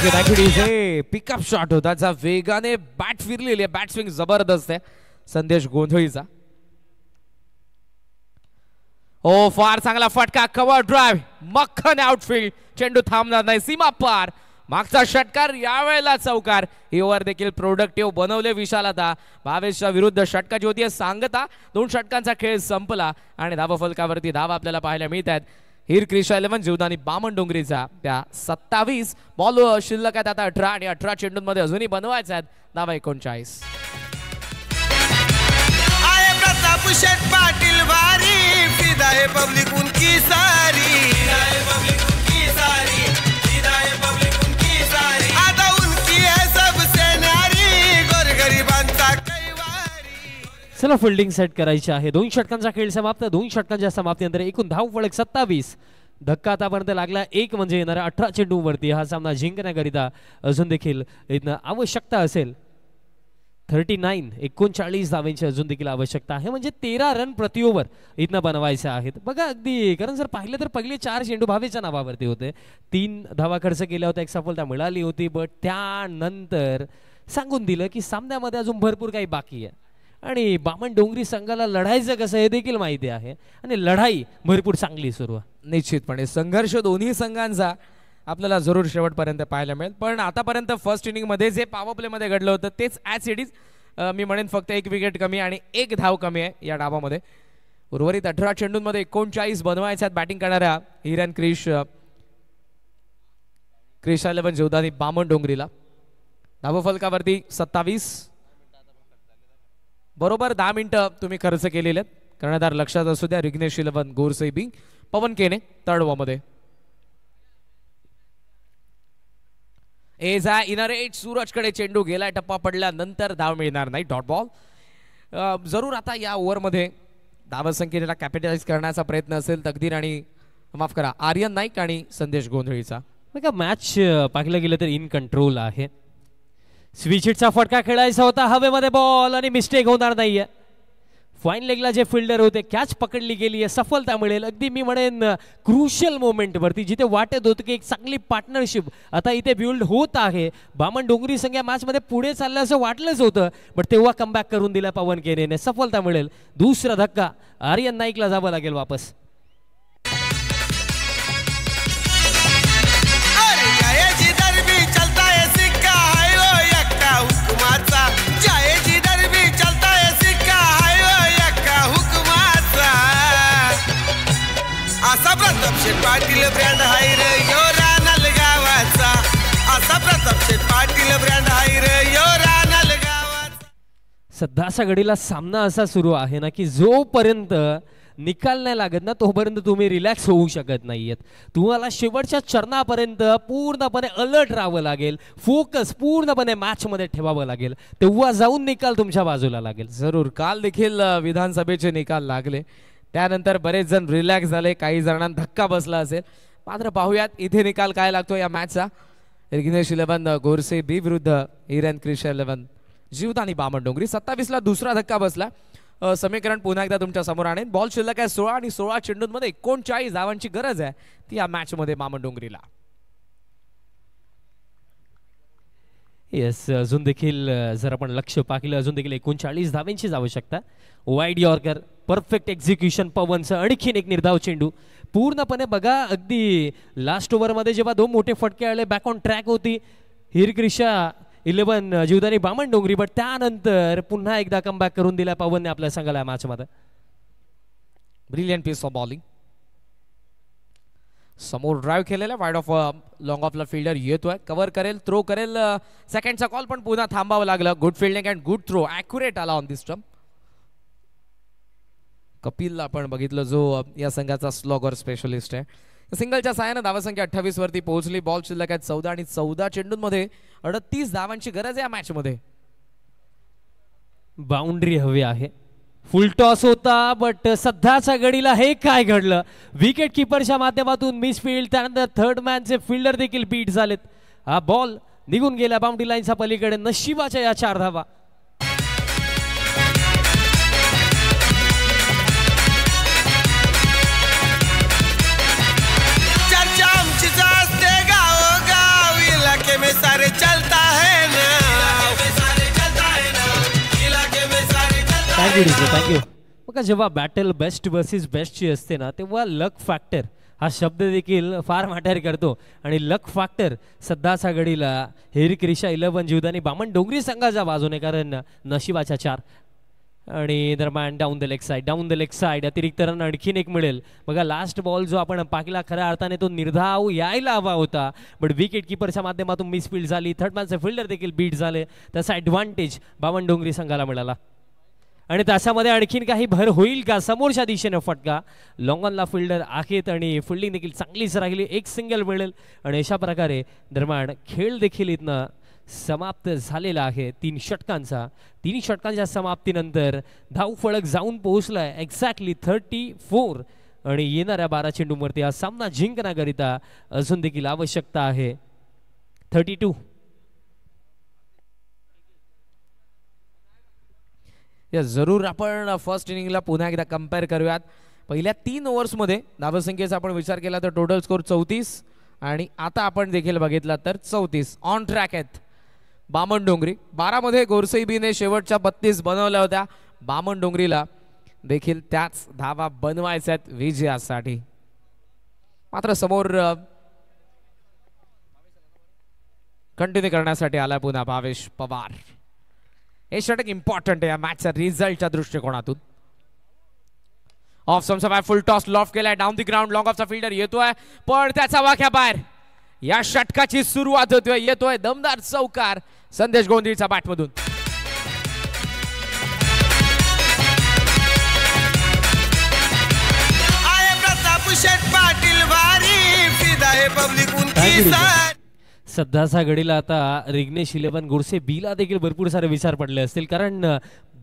Thank you DJ. पिकअप शॉट होता जा वेगाने बॅट फिरलेली आहे, बॅट स्विंग जबरदस्त आहे संदेश गोंधळीचा. ओ फार चांगला फटका, कव्हर ड्राइव्ह, मक्खन आउटफील्ड, चेंडू थांबणार नाही, सीमा पार. मागचा षटकार, यावेळेला चौकार. ही ओव्हर देखील प्रोडक्टिव्ह बनवले विशालता. भावेशच्या विरुद्ध षटकाची होती सांगता. 2 षटकांचा खेळ संपला आणि धावा फलकावरती धावा आपल्याला पाहायला मिळत आहेत. हिर क्रिशा 11 जीवदानी बामणडोंगरीचा. त्या 27 बॉल शिल्लक आहेत आता 18 आणि 18 चेंडूंमध्ये अजूनही बनवायचे आहेत धावा 39. शेठ पाटील वारी, फिदा है पब्लिक उनकी सारी, फिदा है पब्लिक उनकी सारी, फिदा है पब्लिक उनकी सारी. आता उनकी है सबसे न्यारी, गोरगरिबांचा कैवारी. चला फिल्डिंग सेट करायची आहे. 2 षटकांचा खेळ समाप्त. 2 षटकांच्या समाप्तीनंतर एकूण धाव फलक 27. धक्का आतापर्यंत लागला एक म्हणजे येणाऱ्या 18 चेंडूवरती हा सामना जिंकण्याकरिता अजून देखील इथनं आवश्यकता असेल 39 धावांची अजून देखील आवश्यकता आहे म्हणजे 13 रन प्रति ओव्हर इथनं बनवायचे आहेत बघा अगदी कारण जर पाहिलं तर पहिले 4 चेंडू भावेच्या नावावरती होते 3 धावा खर्च केल्या होत्या एक सफलता मिळाली होती बट त्यानंतर सांगून दिलं की सामन्यामध्ये अजून भरपूर काही बाकी आहे आणि बामणडोंगरी संघाला लढायचं कसं हे देखील माहिती आहे आणि लढाई भरपूर चांगली सुरू आहे निश्चितपणे संघर्ष दोन्ही संघांचा आपल्याला जरूर शेवटपर्यंत पाहायला मिळेल पण आतापर्यंत फर्स्ट इनिंगमध्ये जे पॉवर प्लेमध्ये घडलं होतं तेच ॲज इट इज मी म्हणेन फक्त 1 विकेट कमी आणि 1 धाव कमी आहे या डावामध्ये उर्वरित 18 चेंडूंमध्ये 39 बनवायच्यात बॅटिंग करणाऱ्या हिरन क्रिश 11 जीवदानी बामणडोंगरीला धावफलकावरती 27 बरोबर 10 मिनिटं तुम्ही खर्च केलेले आहेत कर्णधार लक्षात असू द्या रिग्नेश 11 गोरसई बिंग पवन केने तळवामध्ये एज आहे इनर एज सूरजकडे चेंडू गेलाय टप्पा पडल्यानंतर धाव मिळणार नाही डॉट बॉल जरूर आता या ओव्हरमध्ये धावसंख्येला कॅपिटलाइज करण्याचा प्रयत्न असेल तकदीर आणि माफ करा आर्यन नाईक आणि संदेश गोंधळीचा बघा मॅच पाहिलं गेलं तर इन कंट्रोल आहे स्विच हिटचा फटका खेळायचा होता हवेमध्ये बॉल आणि मिस्टेक होणार नाहीये फाईन लेगला जे फिल्डर होते कॅच पकडली गेली आहे सफलता मिळेल अगदी मी म्हणेन क्रुशियल मोमेंट वरती जिथे वाटत होतं की एक चांगली पार्टनरशिप आता इथे बिल्ड होत आहे बामणडोंगरी संघ या मॅच मध्ये पुढे चाललं असं वाटलंच होतं बट तेव्हा कमबॅक करून दिला पवन केनेने सफलता मिळेल दुसरा धक्का आर्यन नाईकला जावं लागेल वापस असा प्रताप शेठ पाटील ब्रँड हाय रे यो रानाल गावाचा असा प्रताप शेठ पाटील ब्रँड हाय रे यो रानाल गावाचा सध्याच्या घडीला सामना असा सुरू आहे ना की जोपर्यंत निकाल नाही लागत ना तोपर्यंत तुम्ही रिलॅक्स होऊ शकत नाहीयेत तुम्हाला शेवटच्या चरणापर्यंत पूर्णपणे अलर्ट राहावं लागेल फोकस पूर्णपणे मॅच मध्ये ठेवावं लागेल तेव्हा जाऊन निकाल तुमच्या बाजूला लागेल जरूर काल देखील विधानसभेचे निकाल लागले त्यानंतर बरेच जण रिलॅक्स झाले काही जणांना धक्का बसला असेल मात्र पाहूयात इथे निकाल काय लागतो या मॅचचा रिग्नेश 11 गोरसे बी विरुद्ध हिरन क्रिश 11 जीवदानी बामणडोंगरी 27 ला दुसरा धक्का बसला समीकरण पुन्हा एकदा तुमच्या समोर आणेन बॉल शिल्लक आहे 16 आणि 16 चेंडूंमध्ये 39 धावांची गरज आहे ती या मॅच मध्ये बामणडोंगरीला येस अजून देखील जर आपण लक्ष पाहिलं अजून देखील 39 धावांचीच आवश्यकता वाईड यॉर्कर परफेक्ट एक्झिक्युशन पवनचं आणखीन एक निर्धाव चेंडू पूर्णपणे बघा अगदी लास्ट ओव्हरमध्ये जेव्हा 2 मोठे फटके आले बॅक ऑन ट्रॅक होती हिरक्रिशा 11 जीवदानी बामणडोंगरी बट त्यानंतर पुन्हा एकदा कमबॅक करून दिला पवनने आपल्या संघाला मॅच मध्ये ब्रिलियंट पीस ऑफ बॉलिंग समोर ड्राइव्ह केलेला वाइड ऑफ लॉंग ऑफला फिल्डर येतोय कव्हर करेल थ्रो करेल सेकंडचा कॉल पण पुन्हा थांबावं लागलं good fielding and good throw accurate आला ऑन दिस स्टंप कपिलला आपण बघितलं जो या संघाचा स्लॉगर स्पेशलिस्ट आहे सिंगलच्या साहाय्याने धावसंख्या 28 वरती पोहोचली बॉल शिल्लक आहेत 14 आणि 14 चेंडूंमध्ये 38 धावांची गरज आहे या मॅच मध्ये बाउंड्री हवी आहे फुल टॉस होता बट सध्याच्या घडीला हे काय घडलं विकेट किपरच्या माध्यमातून मिसफील्ड त्यानंतर थर्ड मॅनचे फिल्डर देखील बीट झालेत हा बॉल निघून गेला बाउंड्री लाईनच्या पलीकडे नशिबाच्या या 4 धावा में सारे चलता है थँक्यू बघा जेव्हा बॅटल बेस्ट वर्सेस बेस्टची असते ना तेव्हा लक फॅक्टर हा शब्द देखील फार मॅटर करतो आणि लक फॅक्टर सध्याच्या घडीला हिरक्रिशा 11 जीवदानी बामणडोंगरी संघाच्या बाजूने कारण नशिबाच्या 4 आणि दरम्यान डाऊन द लेग साइड अतिरिक्त रन आणखीन एक मिळेल बघा लास्ट बॉल जो आपण पाहिला खऱ्या अर्थाने तो निर्धाव यायला हवा होता बट विकेट किपरच्या माध्यमातून मिसफील्ड झाली थर्ड मॅनचे फिल्डर देखील बीट झाले त्याचा ॲडव्हान्टेज बामणडोंगरी संघाला मिळाला आणि त्याच्यामध्ये आणखीन काही भर होईल का समोरच्या दिशेने फटका लॉंगॉनला फिल्डर आहेत आणि फिल्डिंग देखील चांगलीच राहिली एक सिंगल मिळेल आणि अशा प्रकारे दरम्यान खेळ देखील इथनं समाप्त झालेला आहे 3 षटकांच्या समाप्तीनंतर धाव फलक जाऊन पोहोचलाय एक्झॅक्टली 34 आणि येणाऱ्या 12 चेंडूंवरती हा सामना जिंकण्याकरिता अजून देखील आवश्यकता आहे 32. जरूर आपण फर्स्ट इनिंगला पुन्हा एकदा कम्पेअर करूयात. पहिल्या 3 ओव्हर्समध्ये धावसंख्येचा आपण विचार केला तर टोटल स्कोर 34 आणि आता आपण देखील बघितला तर 34 ऑन ट्रॅक आहेत बामणडोंगरी. 12 मध्ये गोरसईबीने शेवटच्या 32 बनवल्या होत्या. बामणडोंगरीला देखील त्याच धावा बनवायच्या आहेत विजयासाठी. मात्र समोर कंटिन्यू करण्यासाठी आला पुन्हा भावेश पवार. हे षटक इम्पॉर्टंट आहे या मॅचच्या रिझल्टच्या दृष्टिकोनातून. ऑफ समचा फुल टॉस लॉफ केलाय डाऊन द ग्राउंड. लॉंग ऑफचा फिल्डर येतोय पण त्याचा वाक्या बाहेर. या षटकाची सुरुवात होतोय. येतोय दमदार चौकार संदेश गोंधळीचा बॅटमधून. आये प्रताप शेठ पाटील वारी फिदा है पब्लिक उनकी सारी. सध्याच्या घडीला आता रिग्नेश 11 गोडसे बीला देखील भरपूर सारे विचार पडले असतील कारण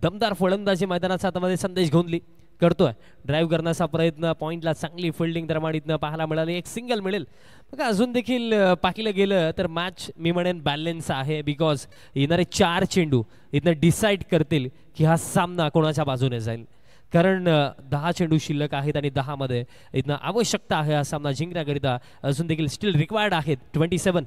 दमदार फलंदाजी मैदानाच्या हातामध्ये संदेश गोंधळी करतोय. ड्राईव्ह करण्याचा प्रयत्न पॉइंटला चांगली फिल्डिंग दरम्यान पाहायला मिळाली. एक सिंगल मिळेल बघा. अजून देखील पाहिलं गेलं तर मॅच मी म्हणेन बॅलन्स आहे बिकॉज येणारे 4 चेंडू इथनं डिसाईड करतील की हा सामना कोणाच्या बाजूने जाईल. कारण 10 चेंडू शिल्लक आहेत आणि 10 मध्ये इथनं आवश्यकता आहे हा सामना जिंकण्याकरिता. अजून देखील स्टील रिक्वायर्ड आहेत 27.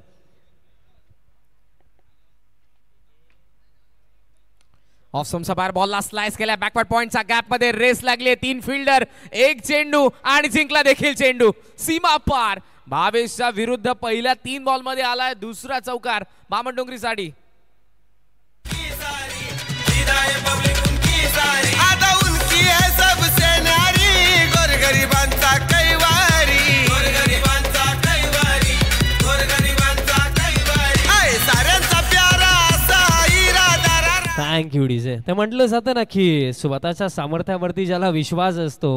ऑफ समचा बाहेर बॉलला स्लाइस केला. बॅकवर्ड पॉइंटचा गॅप मध्ये रेस लागली. 3 फिल्डर 1 चेंडू आणि जिंकला देखील चेंडू. सीमा पार. भावेशच्या विरुद्ध पहिल्या 3 बॉल मध्ये आलाय दुसरा चौकार बामणडोंगरीसाठी. आता उनकी है सबसे न्यारी गोरगरिबांचा कैवारी. गोरगरिबांचा कैवारी. गोरगरिबांचा कैवारी. आय साऱ्यांचा प्यारा असा इरादा. Thank you DJ. ते म्हटलं जातं ना की स्वतःच्या सामर्थ्यावरती ज्याला विश्वास असतो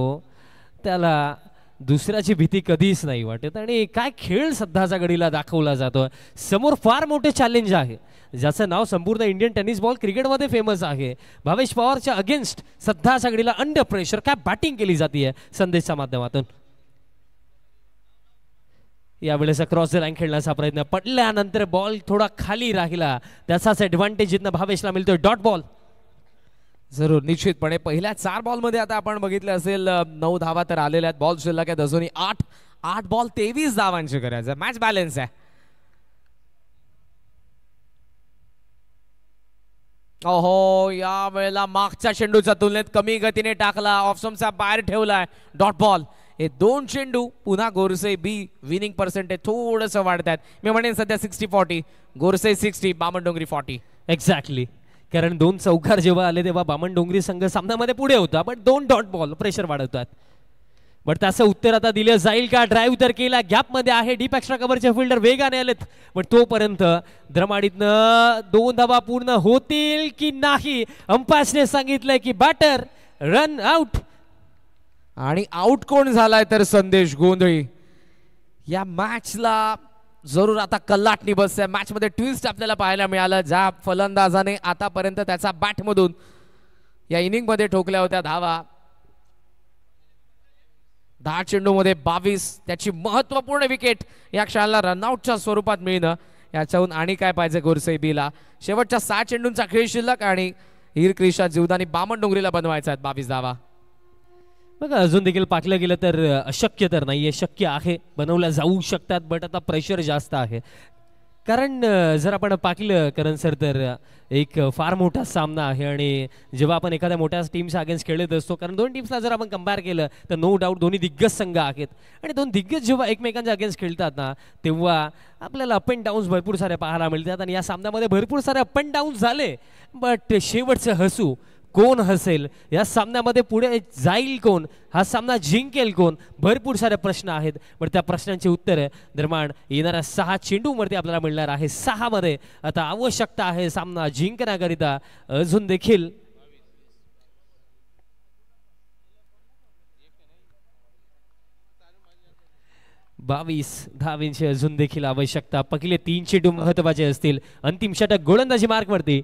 त्याला दुसऱ्याची भीती कधीच नाही वाटत. आणि काय खेळ सध्याच्या घडीला दाखवला जातो. समोर फार मोठे चॅलेंज आहे ज्याचं नाव संपूर्ण इंडियन टेनिस बॉल क्रिकेटमध्ये फेमस आहे. भावेश पवारच्या अगेन्स्ट सध्याच्या घडीला अंडर प्रेशर काय बॅटिंग केली जाते संदेशच्या माध्यमातून. यावेळेस क्रॉस द लाईन खेळण्याचा प्रयत्न पडल्यानंतर बॉल थोडा खाली राहिला. त्याचाच ऍडव्हान्टेज इथनं भावेशला मिळतोय. Dot ball. जरूर निश्चितपणे पहिल्या 4 बॉल मध्ये आता आपण बघितलं असेल 9 धावा तर आलेल्या आहेत. बॉल शिल्लक आहेत अजूनही 8 बॉल 23 धावांचे करायचं. मॅच बॅलन्स आहे. ओहो या वेळेला मागच्या चेंडूच्या तुलनेत कमी गतीने टाकला. ऑफसमचा बाहेर ठेवलाय. Dot ball. हे 2 चेंडू पुन्हा गोरसे बी विनिंग पर्सेंटेज थोडस वाढतात. मी म्हणेन सध्या 60-40 गोरसे 60 बामणडोंगरी 40. एक्झॅक्टली. कारण 2 चौकार जेव्हा आले तेव्हा बामणडोंगरी संघ सामन्यामध्ये पुढे होता बट 2 डॉट बॉल प्रेशर वाढवतात. बट त्याचं उत्तर आता दिलं जाईल का. ड्राईव्ह तर केला. गॅप मध्ये आहे. डीप एक्स्ट्रा कव्हरचे फिल्डर वेगाने आलेत पण तोपर्यंत द्रमाडीतनं 2 धावा पूर्ण होतील की नाही. अंपायरने सांगितलंय की बॅटर रन आउट. आणि आउट कोण झालाय तर संदेश गोंधळी. या मॅचला जरूर आता कल्लाटणी बसते. मॅच मध्ये ट्विस्ट आपल्याला पाहायला मिळालं. ज्या फलंदाजाने आतापर्यंत त्याचा बॅट मधून या इनिंग मध्ये ठोकल्या होत्या धावा 10 चेंडू मध्ये 22. त्याची महत्वपूर्ण विकेट या क्षणाला रनआउटच्या स्वरूपात मिळणं याच्याहून आणि काय पाहिजे गोरसे बीला. शेवटच्या 6 चेंडूंचा खेळ शिल्लक आणि हिरक्रिशा जीवदानी बामणडोंगरीला बनवायचा आहेत 22 धावा. बघा अजून देखील पाकलं गेलं तर अशक्य तर नाहीये. शक्य आहे. बनवल्या जाऊ शकतात बट आता प्रेशर जास्त आहे. कारण जर आपण पाहिलं करण सर तर एक फार मोठा सामना आहे आणि जेव्हा आपण एखाद्या मोठ्या टीमच्या अगेन्स्ट खेळत असतो कारण 2 टीम्सला जर आपण कंपेअर केलं तर नो डाऊट दोन्ही दिग्गज संघ आहेत आणि 2 दिग्गज जेव्हा एकमेकांच्या अगेन्स्ट खेळतात ना तेव्हा आपल्याला अप अँड डाऊन्स भरपूर सारे पाहायला मिळतात आणि या सामन्यामध्ये भरपूर सारे अप अँड डाऊन्स झाले बट शेवटचं हसू कोण हसेल या सामन्यामध्ये पुढे जाईल कोण हा सामना जिंकेल कोण भरपूर सारे प्रश्न आहेत पण त्या प्रश्नांची उत्तरे दरम्यान येणाऱ्या 6 चेंडूमध्ये आपल्याला मिळणार आहे 6 मध्ये आता आवश्यकता आहे सामना जिंकण्याकरिता अजून देखील धावांची अजून देखील आवश्यकता पहिले 3 चेंडू महत्वाचे असतील अंतिम षटक गोलंदाजी मार्कवरती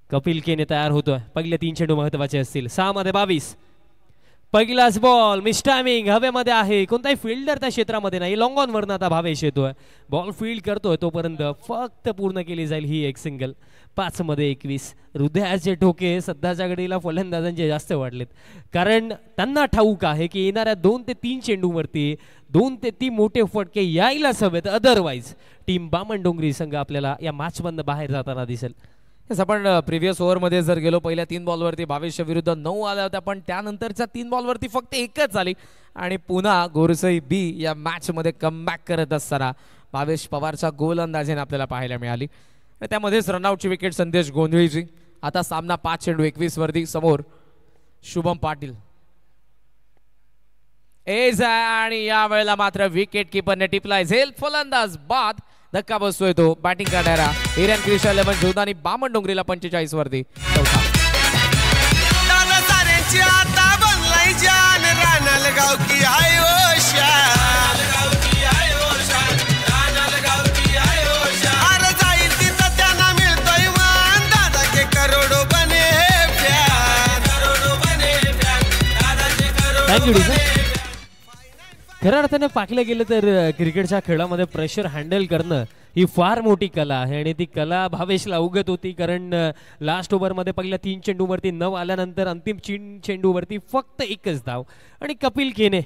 कपिल केने तयार होतोय पहिले 3 चेंडू महत्वाचे असतील 6 मध्ये 22 पहिलाच बॉल मिस टायमिंग हवेमध्ये आहे, कोणताही फिल्डर त्या क्षेत्रामध्ये नाही. लॉंग ऑन वरनं आता भावेश येतोय, बॉल फील्ड करतोय तोपर्यंत फक्त पूर्ण केली जाईल ही एक सिंगल. 5 मध्ये 21. हृदयाचे ठोके सध्याच्या घडीला फलंदाजांचे जास्त वाढलेत, कारण त्यांना ठाऊक आहे की येणाऱ्या 2 ते 3 चेंडूवरती 2 ते 3 मोठे फटके यायलाच हवेत, अदरवाईज टीम बामणडोंगरी संघ आपल्याला या मॅचमधनं बाहेर जाताना दिसेल. आपण प्रिव्हियस ओव्हरमध्ये जर गेलो, पहिल्या 3 बॉलवरती 22 विरुद्ध 9 आल्या होत्या, पण त्यानंतरच्या 3 बॉलवरती फक्त एकच झाली आणि पुन्हा गोरसई बी या मॅचमध्ये कमबॅक करत असताना भावेश पवारच्या गोलंदाजीने आपल्याला पाहायला मिळाली. त्यामध्येच रनआउटची विकेट संदेश गोंधळीची. आता सामना 5 चेंडू 21 वरती. समोर शुभम पाटील एज आहे आणि यावेळेला मात्र विकेट किपरने टिपलाय. झेल फलंदाज बाद. धक्का बसतोय तो बॅटिंग करणारा हिरन क्रिशा 11 जोधानी बामणडोंगरीला 45 वरती. दादा साऱ्यांची आता बनलाय जान रानाल गाव की हाय ओशा अरे जाईल तिथं त्यांना मिळतोय मान दादा के करोडो बने प्यार दादाचे करोडो बने. खऱ्या अर्थाने पाहिलं गेलं तर क्रिकेटच्या खेळामध्ये प्रेशर हँडल करणं ही फार मोठी कला आहे आणि ती कला भावेशला अवगत होती, कारण लास्ट ओव्हरमध्ये पहिल्या 3 चेंडूवरती 9 आल्यानंतर अंतिम 3 चेंडूवरती फक्त एकच धाव. आणि कपिल केने,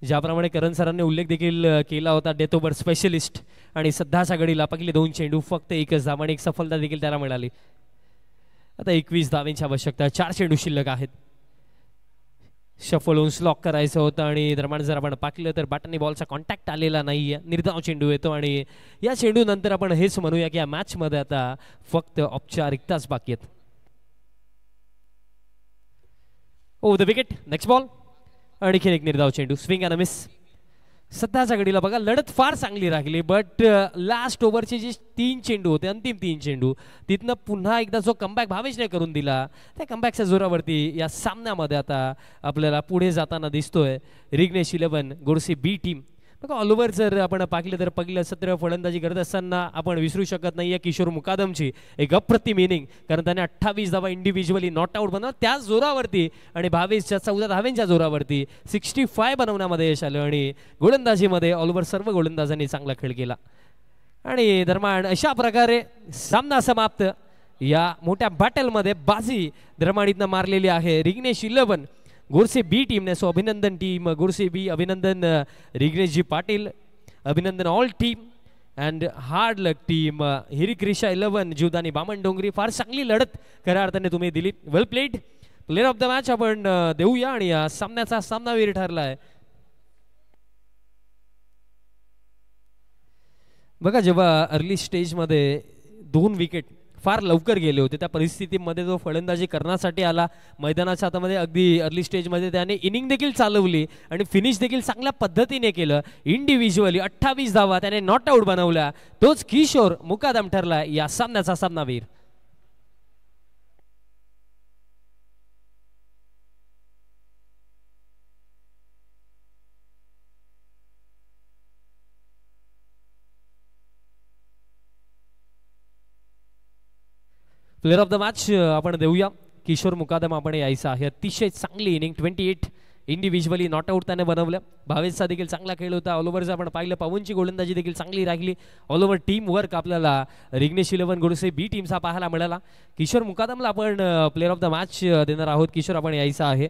ज्याप्रमाणे करण सरांनी उल्लेख देखील केला होता, डेथ ओव्हर स्पेशलिस्ट, आणि सध्याच्या घडीला पहिले 2 चेंडू फक्त एकच धाव आणि एक सफलता देखील त्याला मिळाली. आता 21 धावांची आवश्यकता, 4 चेंडू शिल्लक आहेत. शफल होऊन स्लॉक करायचं होतं आणि दरम्यान जर आपण पाहिलं तर बॅटनी बॉलचा कॉन्टॅक्ट आलेला नाही आहे. निर्धाव चेंडू येतो आणि या चेंडू नंतर आपण हेच म्हणूया की या मॅचमध्ये आता फक्त औपचारिकताच बाकी आहेत. ओ द विकेट. Next ball. आणखीन एक निर्धाव चेंडू, स्विंग अँड मिस. सध्याच्या घडीला बघा लढत फार चांगली राहिली, बट लास्ट ओव्हरचे जे 3 चेंडू होते, अंतिम 3 चेंडू, तिथनं पुन्हा एकदा जो कमबॅक भावेशने करून दिला, त्या कमबॅकच्या जोरावरती या सामन्यामध्ये आता आपल्याला पुढे जाताना दिसतोय रिग्नेश 11 गोरसी बी टीम. बघा ऑल ओव्हर जर आपण पाहिलं तर पहिलं सत्र फलंदाजी करत असताना आपण विसरू शकत नाही किशोर मुकादमची एक अप्रतिम इनिंग, कारण त्याने 28 धावा इंडिव्हिज्युअली नॉट आउट बनवला त्याच जोरावरती आणि भावेशच्या 14 धावांच्या जोरावरती 65 बनवण्यामध्ये यश आलं आणि गोलंदाजीमध्ये ऑल ओव्हर सर्व गोलंदाजांनी चांगला खेळ केला. आणि दरम्यान अशा प्रकारे सामना समाप्त. या मोठ्या बॅटलमध्ये बाजी दरम्यान मारलेली आहे रिग्नेश 11 गोरसे बी टीमने. सो अभिनंदन टीम गोरसे बी, अभिनंदन रिग्नेश जी पाटील, अभिनंदन all team and hard luck team Hirakrisha 11 Jivdani Bamandongri. फार चांगली लढत खऱ्या अर्थाने तुम्ही दिली. Well played. Player of the match आपण देऊया आणि या सामन्याचा सामनावीर ठरला आहे. बघा जेव्हा अर्ली स्टेजमध्ये 2 विकेट फार लवकर गेले होते, त्या परिस्थितीमध्ये जो फलंदाजी करण्यासाठी आला मैदानाच्या हातामध्ये, अगदी अर्ली स्टेजमध्ये त्याने इनिंग देखील चालवली आणि फिनिश देखील चांगल्या पद्धतीने केलं. इंडिव्हिज्युअली 28 धावा त्याने नॉट आउट बनवल्या. तोच किशोर मुकादम ठरला या सामन्याचा सामनावीर. प्लेयर ऑफ द मॅच आपण देऊया किशोर मुकादम. आपण यायचं आहे. अतिशय चांगली इनिंग, 28 इंडिव्हिज्युअली नॉट आउट त्याने बनवलं. भावेशचा देखील चांगला खेळ होता. ऑल ओव्हर आपण पाहिलं पवनची गोलंदाजी देखील चांगली राहिली. ऑल ओव्हर टीम वर्क आपल्याला रिग्नेश 11 गोडसे बी टीमचा पाहायला मिळाला. किशोर मुकादमला आपण प्लेयर ऑफ द मॅच देणार आहोत. किशोर आपण यायचं आहे.